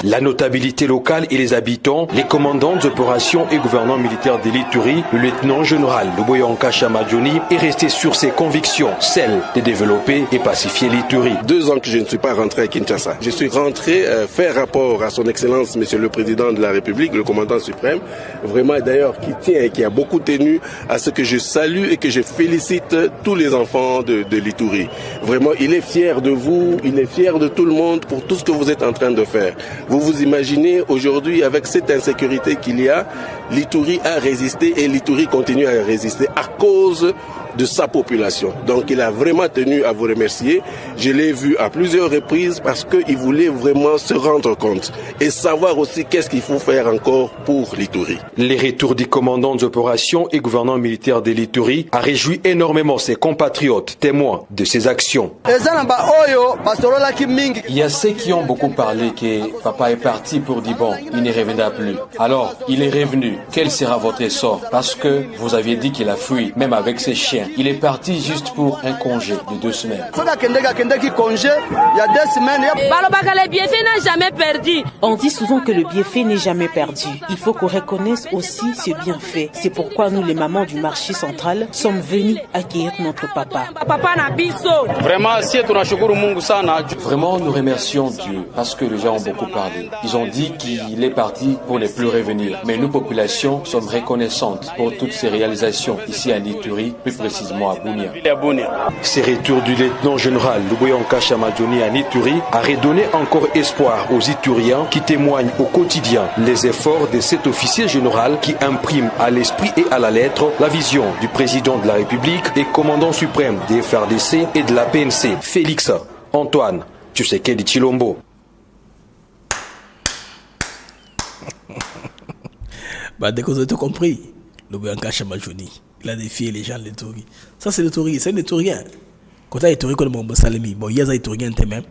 la notabilité locale et les habitants, les commandants d'opérations et gouvernants militaires de l'Ituri, le lieutenant-général Luboyanka Chamadjoni est resté sur ses convictions, celles de développer et pacifier l'Ituri. 2 ans que je ne suis pas rentré à Kinshasa. Je suis rentré faire rapport à son Excellence, Monsieur le Président de la République, le commandant suprême, vraiment d'ailleurs qui tient et qui a beaucoup tenu à ce que je salue et que je félicite tous les enfants de l'Ituri. Vraiment, il est fier de vous, il est fier de tout le monde pour tout ce que vous êtes en train de faire. Vous vous imaginez aujourd'hui avec cette insécurité qu'il y a, l'Ituri a résisté et l'Ituri continue à résister à cause de sa population. Donc il a vraiment tenu à vous remercier. Je l'ai vu à plusieurs reprises parce qu'il voulait vraiment se rendre compte et savoir aussi qu'est-ce qu'il faut faire encore pour l'Ituri. Les retours du commandant d'opérations et gouvernant militaire de l'Ituri a réjoui énormément ses compatriotes, témoins de ses actions. Il y a ceux qui ont beaucoup parlé que papa est parti pour dire bon, il ne reviendra plus. Alors, il est revenu. Quel sera votre sort? Parce que vous aviez dit qu'il a fui, même avec ses chiens. Il est parti juste pour un congé de 2 semaines. Le bienfait n'a jamais perdu. On dit souvent que le bienfait n'est jamais perdu. Il faut qu'on reconnaisse aussi ce bienfait. C'est pourquoi nous, les mamans du marché central, sommes venus accueillir notre papa. Vraiment, nous remercions Dieu parce que les gens ont beaucoup parlé. Ils ont dit qu'il est parti pour ne plus revenir. Mais nous, populations, sommes reconnaissantes pour toutes ces réalisations ici à Ituri, plus précisément à Bunia. Ces retours du lieutenant-général Luboyanka Chamadjoni à Ituri a redonné encore espoir aux Ituriens qui témoignent au quotidien les efforts de cet officier général qui imprime à l'esprit et à la lettre la vision du président de la République et commandant suprême des FARDC et de la PNC, Félix Antoine Tshisekedi Tshilombo. Dès que vous avez tout compris, Luboyanka Chamadjoni, il a défié les gens de l'Ituri. Ça, c'est l'Ituri, c'est l'Iturien. Quand il y a l'Ituri, bon, il y a l'Iturien, même,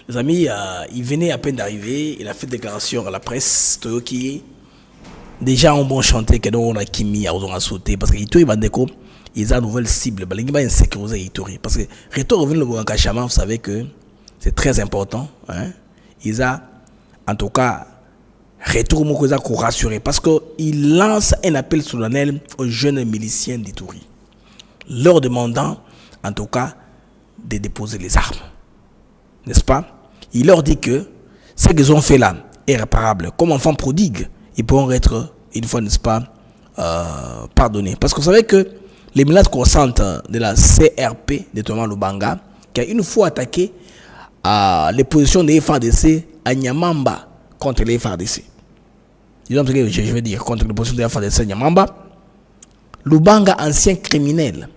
les amis, il venait à peine d'arriver, il a fait déclaration à la presse, Toyoki. Déjà, on bon chanter que on a Kimi, on a sauté, parce que l'Ituri, ils ont une nouvelle cible, ils ont sécurisé l'Ituri. Parce que, retour revenu le Luboyanka Chama, vous savez que c'est très important. Hein? Ils ont, en tout cas, retour Mokoza pour rassurer parce qu'il lance un appel solennel aux jeunes miliciens d'Ituri, leur demandant en tout cas de déposer les armes. N'est-ce pas? Il leur dit que ce qu'ils ont fait là est réparable. Comme enfants prodigues, ils pourront être une fois, n'est-ce pas, pardonnés. Parce que vous savez que les menaces constantes de la CRP de Thomas Lubanga, qui a une fois attaqué les positions des FARDC à Nyamamba contre les FARDC. Je veux dire, contre les positions des FARDC à Nyamamba, Lubanga, ancien criminel,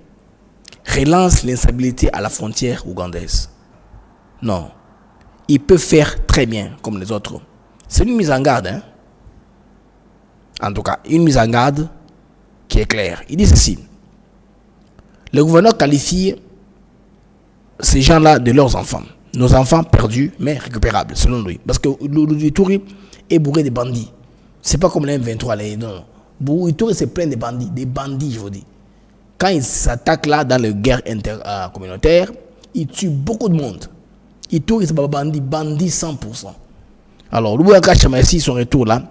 relance l'instabilité à la frontière ougandaise. Non, il peut faire très bien comme les autres. C'est une mise en garde, hein? En tout cas, une mise en garde qui est claire. Il dit ceci: le gouverneur qualifie ces gens-là de leurs enfants. Nos enfants perdus, mais récupérables, selon lui. Parce que l'Ituri est bourré de bandits. C'est pas comme les M23, non. L'Ituri, c'est plein de bandits, je vous dis. Quand ils s'attaquent là dans les guerres intercommunautaires, ils tuent beaucoup de monde. Ituri, c'est pas bandit 100%. Alors, Luboyanka Chama, ici, son retour là,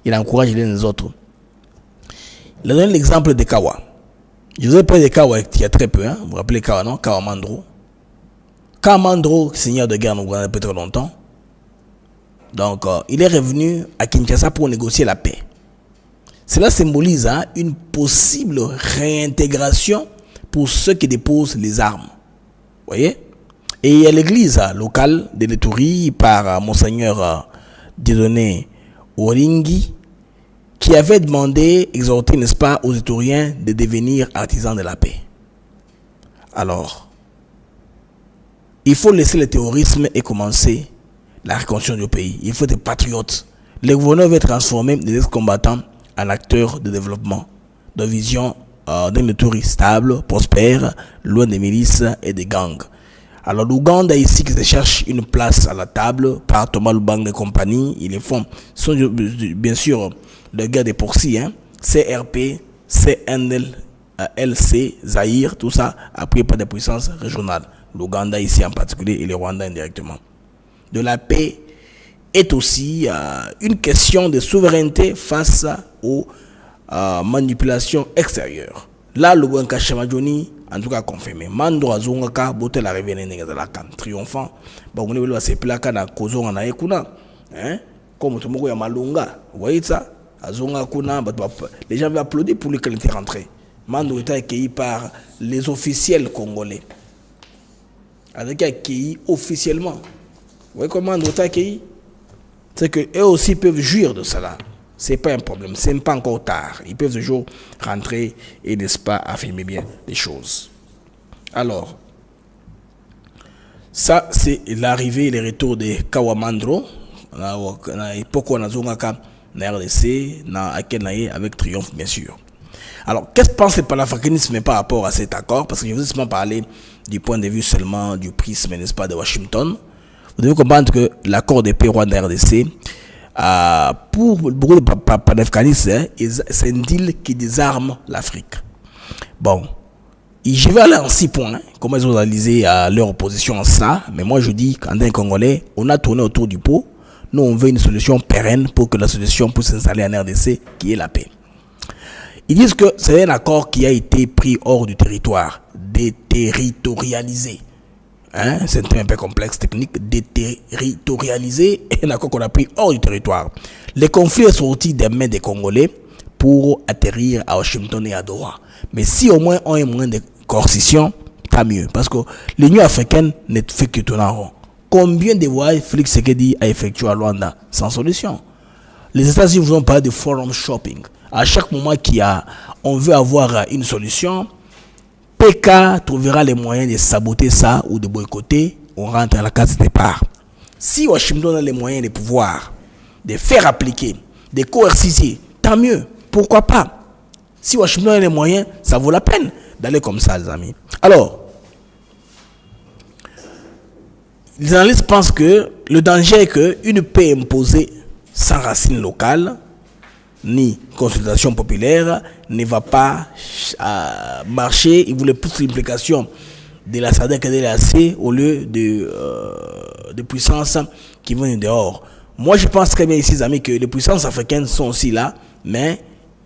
il encourage les autres. Il donne l'exemple de Kawa. Je vous ai parlé de Kawa il y a très peu, hein. Vous vous rappelez Kawa, non? Kawa Mandro. Kawa Mandro, seigneur de guerre, nous avons depuis très longtemps. Donc, il est revenu à Kinshasa pour négocier la paix. Cela symbolise une possible réintégration pour ceux qui déposent les armes. Vous voyez? Et il y a l'église locale de l'Ituri par Monseigneur Dieudonné Oringi qui avait demandé, exhorté, n'est-ce pas, aux Ituriens de devenir artisans de la paix. Alors, il faut laisser le terrorisme et commencer la reconstruction du pays. Il faut des patriotes. Le gouverneur veut transformer les ex-combattants en acteurs de développement, de vision dans une territoire stable, prospère, loin des milices et des gangs. Alors l'Ouganda ici qui se cherche une place à la table par Thomas Lubanga et compagnie, ils les font, sont bien sûr le gars des poursis, hein, CRP, CNL, LC, Zaïre, tout ça, appuyé par des puissances régionales. L'Ouganda ici en particulier et le Rwanda indirectement. De la paix est aussi une question de souveraineté face aux manipulations extérieures. Là, le bon Kachamajoni, en tout cas confirmé. Mando azongaka bote la révélé n'ezalaka triomphant. Bah on est venu à se placer na kozo na ekuna, hein? Comme tout le monde ya malunga. Vous voyez ça? Azonga kuna, les gens vont applaudir pour lui quand il était rentré. Mando était accueilli par les officiels congolais. Avec accueilli officiellement. Vous voyez comment Mando était accueilli? C'est que eux aussi peuvent jouir de cela. C'est pas un problème, c'est pas encore tard. Ils peuvent toujours rentrer et, n'est-ce pas, affirmer bien les choses. Alors, ça, c'est l'arrivée et le retour de Kawamandro. À l'époque où on a na RDC, avec triomphe, bien sûr. Alors, qu'est-ce que pense le panafricanisme par rapport à cet accord? Parce que je veux seulement parler du point de vue seulement du prisme, n'est-ce pas, de Washington. Vous devez comprendre que l'accord de paix Rwanda-RDC, pour beaucoup de panafricanistes, c'est un deal qui désarme l'Afrique. Bon, je vais aller en 6 points, comment ils ont analysé leur opposition à ça, mais moi je dis qu'en tant que Congolais, on a tourné autour du pot, nous on veut une solution pérenne pour que la solution puisse s'installer en RDC, qui est la paix. Ils disent que c'est un accord qui a été pris hors du territoire, déterritorialisé. Hein? C'est un terme un peu complexe, technique, déterritorialisé, et un accord qu'on a pris hors du territoire. Les conflits sont sortis des mains des Congolais pour atterrir à Washington et à Doha. Mais si au moins on a un moyen de coercition, pas mieux. Parce que l'Union africaine ne fait que tourner en rond. Combien de voyages Félix Tshisekedi a effectué à Rwanda sans solution? Les États-Unis vous ont parlé de forum shopping. À chaque moment on veut avoir une solution, PK trouvera les moyens de saboter ça ou de boycotter, on rentre à la case de départ. Si Washington a les moyens de pouvoir, de faire appliquer, de coerciser, tant mieux, pourquoi pas? Si Washington a les moyens, ça vaut la peine d'aller comme ça, les amis. Alors, les analystes pensent que le danger est qu'une paix imposée sans racines locales, ni consultation populaire, ne va pas marcher. Ils voulaient plus l'implication de la SADC et de l'AC au lieu de puissances qui viennent dehors. Moi, je pense très bien ici, les amis, que les puissances africaines sont aussi là, mais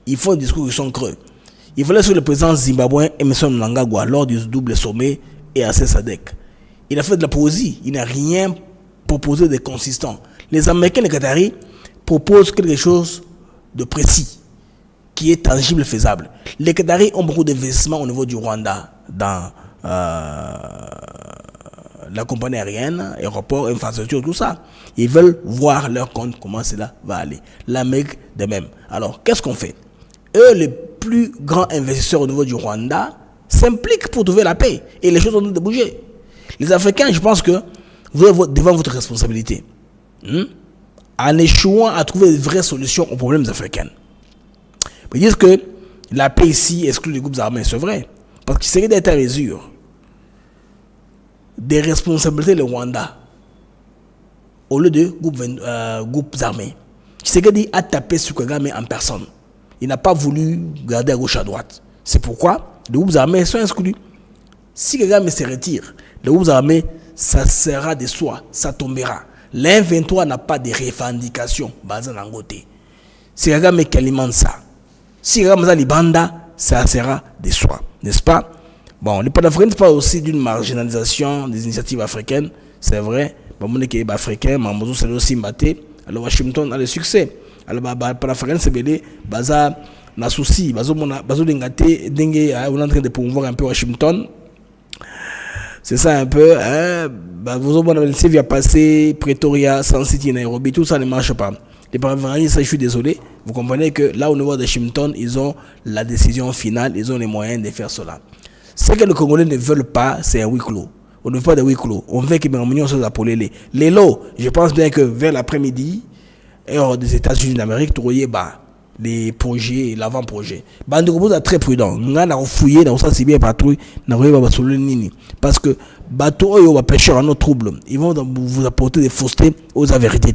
il faut un discours qui sont creux. Il fallait sur le président zimbabwéen Emerson Mnangagwa lors du double sommet et à SADC. Il a fait de la poésie, il n'a rien proposé de consistant. Les Américains et les Qataris proposent quelque chose de précis, qui est tangible, faisable. Les Qataris ont beaucoup d'investissements au niveau du Rwanda dans la compagnie aérienne, aéroport, infrastructure, tout ça. Ils veulent voir leur compte, comment cela va aller. L'Amérique de même. Alors, qu'est-ce qu'on fait? Eux, les plus grands investisseurs au niveau du Rwanda s'impliquent pour trouver la paix. Et les choses ont de bouger. Les Africains, je pense que vous êtes devant votre responsabilité. En échouant à trouver de vraies solutions aux problèmes africains. Ils disent que la paix ici exclut les groupes armés, c'est vrai. Parce qu'il serait d'être à mesure des responsabilités le Rwanda au lieu de groupes armés. Tshisekedi a tapé sur Kagame en personne. Il n'a pas voulu garder à gauche à droite. C'est pourquoi les groupes armés sont exclus. Si Kagame se retire, les groupes armés, ça sera de soi, ça tombera. L'M23 n'a pas de revendications basées dans côté. C'est Kagame qui alimente ça. Si Kagame a libanda, ça sera de soi, n'est-ce pas? Bon, les panafricains parlent aussi d'une marginalisation des initiatives africaines, c'est vrai. Bon, mon équipe africain, Mambozo c'est aussi maté. Alors Washington a le succès. Alors les panafricains c'est belé, baza na souci, bazo dengate dengue, on est en train de promouvoir un peu Washington. C'est ça un peu, hein. Vous avez via passer Pretoria, Sun City, Nairobi, tout ça ne marche pas. Les panafricains, je suis désolé. Vous comprenez que là au niveau de Washington, ils ont la décision finale, ils ont les moyens de faire cela. Ce que les Congolais ne veulent pas, c'est un huis clos. On ne veut pas de huis clos. On veut que les réunions soient appelées. Les lots, je pense bien que vers l'après-midi, hors des États-Unis d'Amérique, les projets, l'avant-projet. Bande de très prudent. Nous avons fouillé, nous avons bien patrouille, nous avons parce que bateau et pêcheurs en eau trouble, ils vont vous apporter des faussetés aux vérités.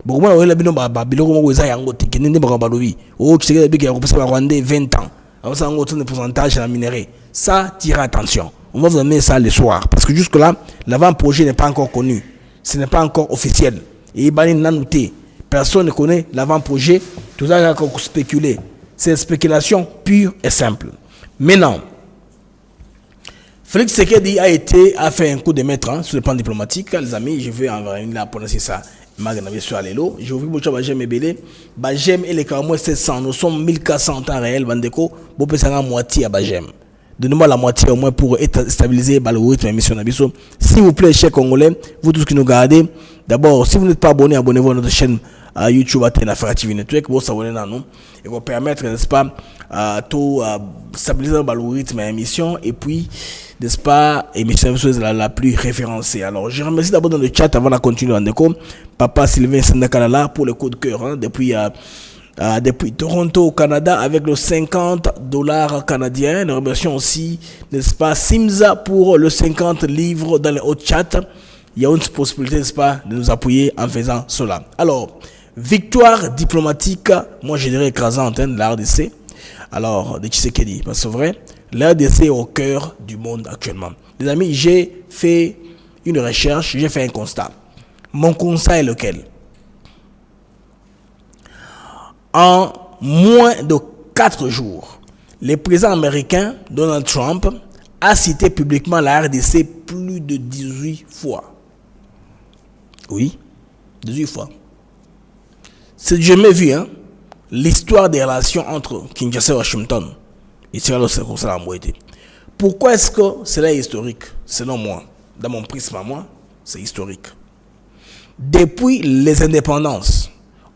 Bon, moi, on a bien babiloko mo za yango tiki nende ba balobi. Oh, tu sais que repasser ba Rwandais 20 ans. Alors ça on a un pourcentage à la minerai. Ça tire attention. On va vous amener ça le soir parce que jusque là, l'avant-projet n'est pas encore connu. Ce n'est pas encore officiel. Et bani nanouté. Personne ne connaît l'avant-projet. Tout ça a spéculé. C'est une spéculation pure et simple. Maintenant, Félix Tshisekedi a fait un coup de maître sur le plan diplomatique. Les amis, je vais en venir pour lancer ça. J'ai oublié beaucoup de Bajem et Belé. Bajem et les Camerounais 700. Nous sommes 1400 en temps réel. Bandeko, vous pouvez la moitié à Bajem. Donnez-moi la moitié au moins pour stabiliser le rythme de l'émission. S'il vous plaît, chers Congolais, vous tous qui nous regardez, d'abord, si vous n'êtes pas abonné, abonnez-vous à notre chaîne YouTube Affaire TV Network. Vous s'abonner à nous et vous permettre, n'est-ce pas, tout stabiliser le rythme de l'émission et puis, n'est-ce pas, émission la plus référencée. Alors, je remercie d'abord dans le chat avant de continuer. Papa Sylvain Sendakalala pour le coup de cœur depuis Toronto au Canada avec le $50 canadien. Nous remercions aussi, n'est-ce pas, Simza pour le 50 livres dans le haut chat. Il y a une possibilité, n'est-ce pas, de nous appuyer en faisant cela. Alors, victoire diplomatique, moi je dirais écrasante, de la RDC. Alors, de Tshisekedi, parce que c'est vrai, la RDC est au cœur du monde actuellement. Les amis, j'ai fait une recherche, j'ai fait un constat. Mon constat est lequel? En moins de 4 jours, le président américain Donald Trump a cité publiquement la RDC plus de 18 fois. Oui, 18 fois. C'est jamais vu, hein, l'histoire des relations entre Kinshasa et Washington. Et c'est là comme ça la moitié. Pourquoi est-ce que cela est historique? Selon moi, dans mon prisme à moi, c'est historique. Depuis les indépendances,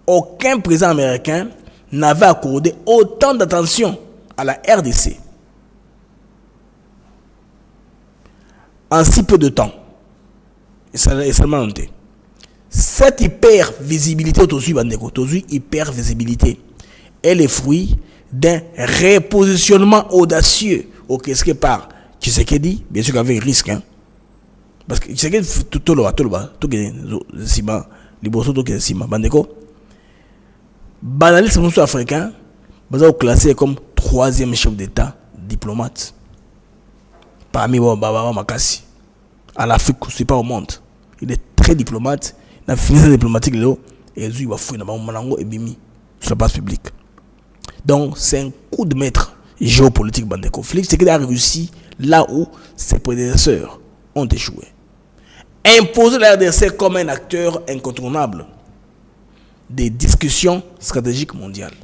aucun président américain n'avait accordé autant d'attention à la RDC en si peu de temps. Et ça est seulement noté. Cette hyper-visibilité, hyper-visibilité, est le fruit d'un repositionnement audacieux au Qu'est-ce par Tshisekedi, bien sûr qu'avec risque, hein. Parce que Tshisekedi tout le bas, tout le ciment, les bossos tout le ciment, bandeko. Banaliste nous africain, nous classé comme 3e chef d'État diplomate. Parmi Baba Makassi. En Afrique, c'est pas au monde. Il est très diplomate. Il a fini sa diplomatique et il va fouiller dans Manango et Bimi sur la base publique. Donc c'est un coup de maître géopolitique bandeko. Félix Tshisekedi a réussi là où ses prédécesseurs ont échoué. Imposer la RDC comme un acteur incontournable des discussions stratégiques mondiales.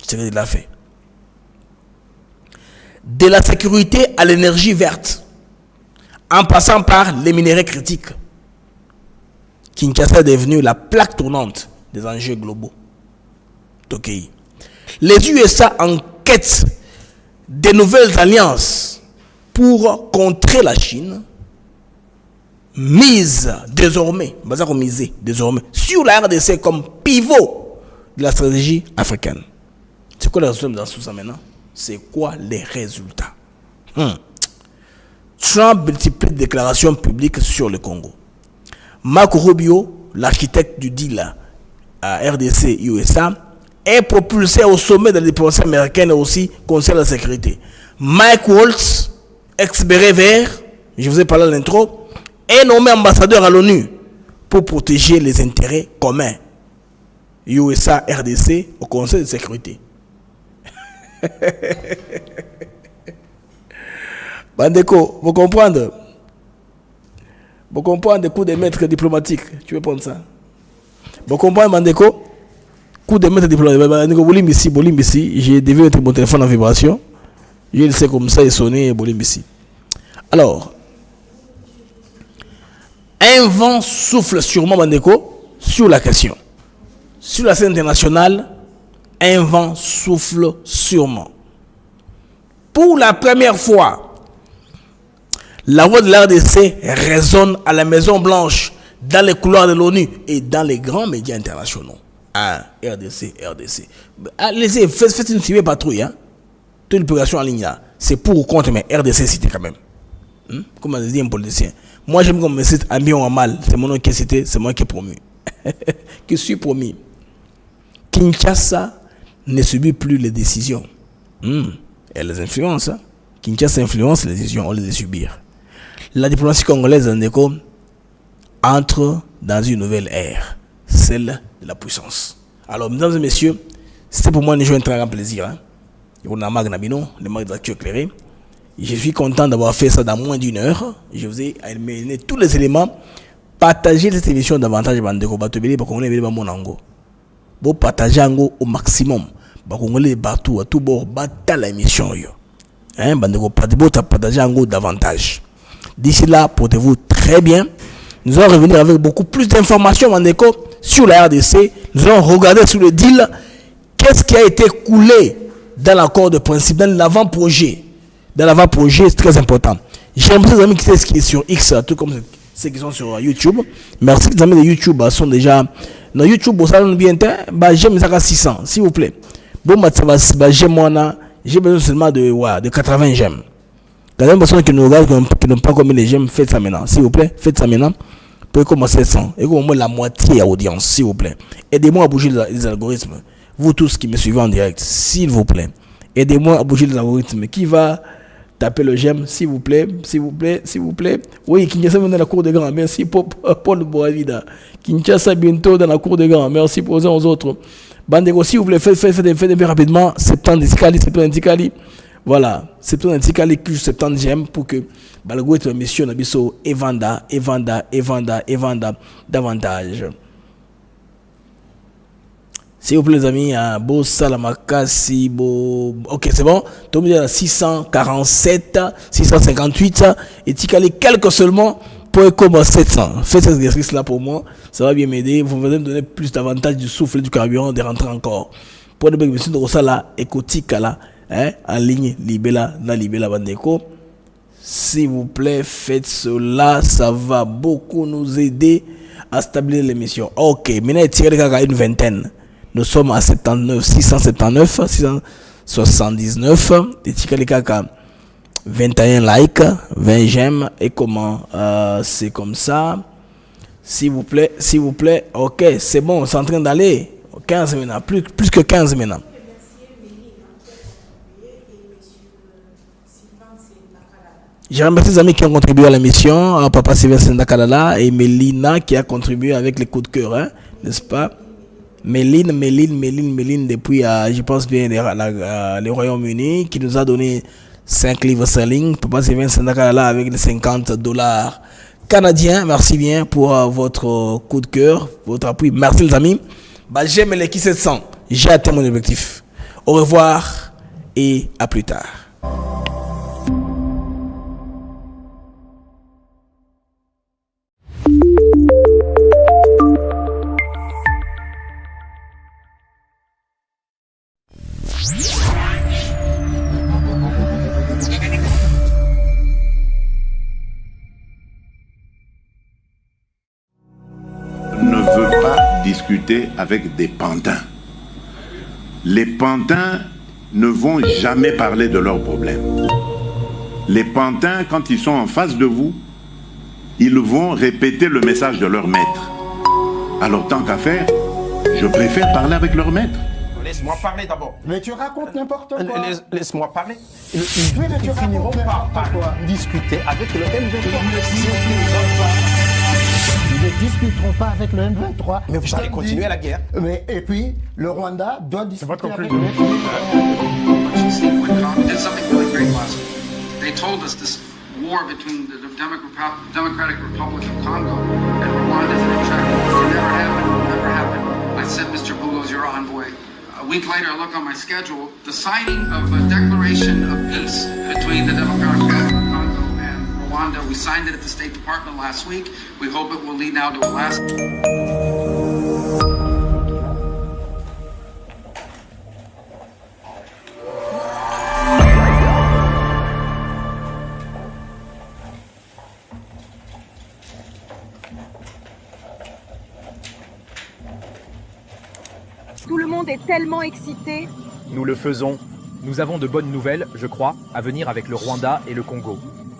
Tshisekedi l'a fait. De la sécurité à l'énergie verte, en passant par les minéraux critiques, Kinshasa est devenu la plaque tournante des enjeux globaux. Tokei. Les USA en quête de nouvelles alliances pour contrer la Chine, mise désormais sur la RDC comme pivot de la stratégie africaine. C'est quoi les résultats dans tout ça maintenant? C'est quoi les résultats? Trump multiplie les déclarations publiques sur le Congo. Marco Rubio, l'architecte du deal à RDC-USA, est propulsé au sommet de la diplomatie américaine et aussi Conseil de la sécurité. Mike Waltz, ex-béret vert, je vous ai parlé à l'intro, est nommé ambassadeur à l'ONU pour protéger les intérêts communs USA-RDC au Conseil de sécurité. Bandeko, vous comprenez? Vous comprenez le coup de maître diplomatique? Tu veux prendre ça? Vous comprenez, Bandeko? Coup de maître diplomatique. Bolimbisi, j'ai dévié mettre mon téléphone en vibration. Je le sais comme ça, il sonnait Bolimbisi. Alors, un vent souffle sûrement, Bandeko, sur la question. Sur la scène internationale, un vent souffle sûrement. Pour la première fois, la voix de l'RDC résonne à la Maison Blanche, dans les couloirs de l'ONU et dans les grands médias internationaux. Ah, RDC. Allez-y, faites une suivie patrouille. Hein. Toute l'opération en ligne là. C'est pour ou contre, mais RDC cité quand même. Comme on dit un politicien. Moi j'aime qu'on me cite un bien ou un mal. C'est mon nom qui est cité, c'est moi qui ai promu. Qui suis promis. Kinshasa ne subit plus les décisions. Elle les influence. Hein. Kinshasa influence les décisions, on les fait subir. La diplomatie congolaise entre dans une nouvelle ère, celle de la puissance. Alors, mesdames et messieurs, c'était pour moi un très grand plaisir. Hein. On a les marques d'actu éclairées. Je suis content d'avoir fait ça dans moins d'une heure. Je vous ai amené tous les éléments. Partagez cette émission davantage. Vous partagez au maximum. Partout, à tout bord, la émission. Partagez davantage. D'ici là, portez-vous très bien. Nous allons revenir avec beaucoup plus d'informations sur la RDC. Nous allons regarder sur le deal. Qu'est-ce qui a été coulé dans l'accord de principe, dans l'avant-projet. Dans l'avant-projet, c'est très important. J'aimerais les amis qui savent ce qui est sur X, tout comme ceux qui sont sur YouTube. Merci les amis de YouTube sont déjà... Dans YouTube, ça nous vient, j'aime ça à 600, s'il vous plaît. Bon, j'ai besoin seulement de 80 j'aime. Quand même, personne qui nous regarde, qui n'ont pas commis les j'aime, faites ça maintenant. S'il vous plaît, faites ça maintenant. Vous pouvez commencer 100. Et au moins la moitié à l'audience, s'il vous plaît. Aidez-moi à bouger les algorithmes. Vous tous qui me suivez en direct, s'il vous plaît. Aidez-moi à bouger les algorithmes. Qui va taper le j'aime, s'il vous plaît, s'il vous plaît, s'il vous plaît. Oui, Kinshasa dans la cour des grands. Merci pour Paul Boavida. Kinshasa bientôt dans la cour des grands. Merci pour aux autres. Bandego, s'il vous plaît, faites rapidement. 70 Kali. Voilà, 70 Kali, 70 j'aime pour que l'algorithme mission Nabiso Evanda davantage. S'il vous plaît les amis, beau Salamakasi, beau... Ok, c'est bon. Tombé à 647, 658 et Tikali quelques seulement pour comme 700. Faites cet exercice là pour moi, ça va bien m'aider. Vous allez me donner plus d'avantages du souffle du carburant de rentrer encore. Pour le bec monsieur de Rosala, écotique là, en ligne, libella bandeko. S'il vous plaît, faites cela, ça va beaucoup nous aider à stabiliser l'émission. Ok, maintenant tirez une vingtaine. Nous sommes à 79, 679, 679. Et Tikali Kaka, 21 likes, 20 j'aime. Et comment c'est comme ça. S'il vous plaît. Ok, c'est bon, c'est en train d'aller. 15 maintenant, plus que 15 maintenant. Je remercie les amis qui ont contribué à l'émission. Papa Sylvestre Ndakalala et Mélina qui a contribué avec les coups de cœur, hein, n'est-ce pas? Méline, depuis, je pense bien, les Royaumes-Unis, qui nous a donné 5 livres sterling. Papa Sylvestre Ndakalala avec les $50 canadiens. Merci bien pour votre coup de cœur, votre appui. Merci les amis. J'aime les qui 700. J'ai atteint mon objectif. Au revoir et à plus tard. Discuter avec des pantins. Les pantins ne vont jamais parler de leurs problèmes. Les pantins, quand ils sont en face de vous, ils vont répéter le message de leur maître. Alors tant qu'à faire, je préfère parler avec leur maître. Laisse-moi parler d'abord. Mais tu racontes n'importe quoi. Laisse-moi parler. Mais tu finiront par discuter avec le M23. Ils ne discuteront pas avec le M23. Mais vous allez continuer la guerre. Mais, et puis, le Rwanda doit discuter avec le Did something really great last week. They told us this war between the Democratic Republic of Congo and Rwanda is an attack. It can never happen. I sent Mr. Boulos, your envoy. A week later, I look on my schedule, the signing of a declaration of peace between the Democratic Republic of Congo and Rwanda. We signed it at the State Department last week. We hope it will lead now to a lasting... Tout le monde est tellement excité. Nous le faisons. Nous avons de bonnes nouvelles, je crois, à venir avec le Rwanda et le Congo.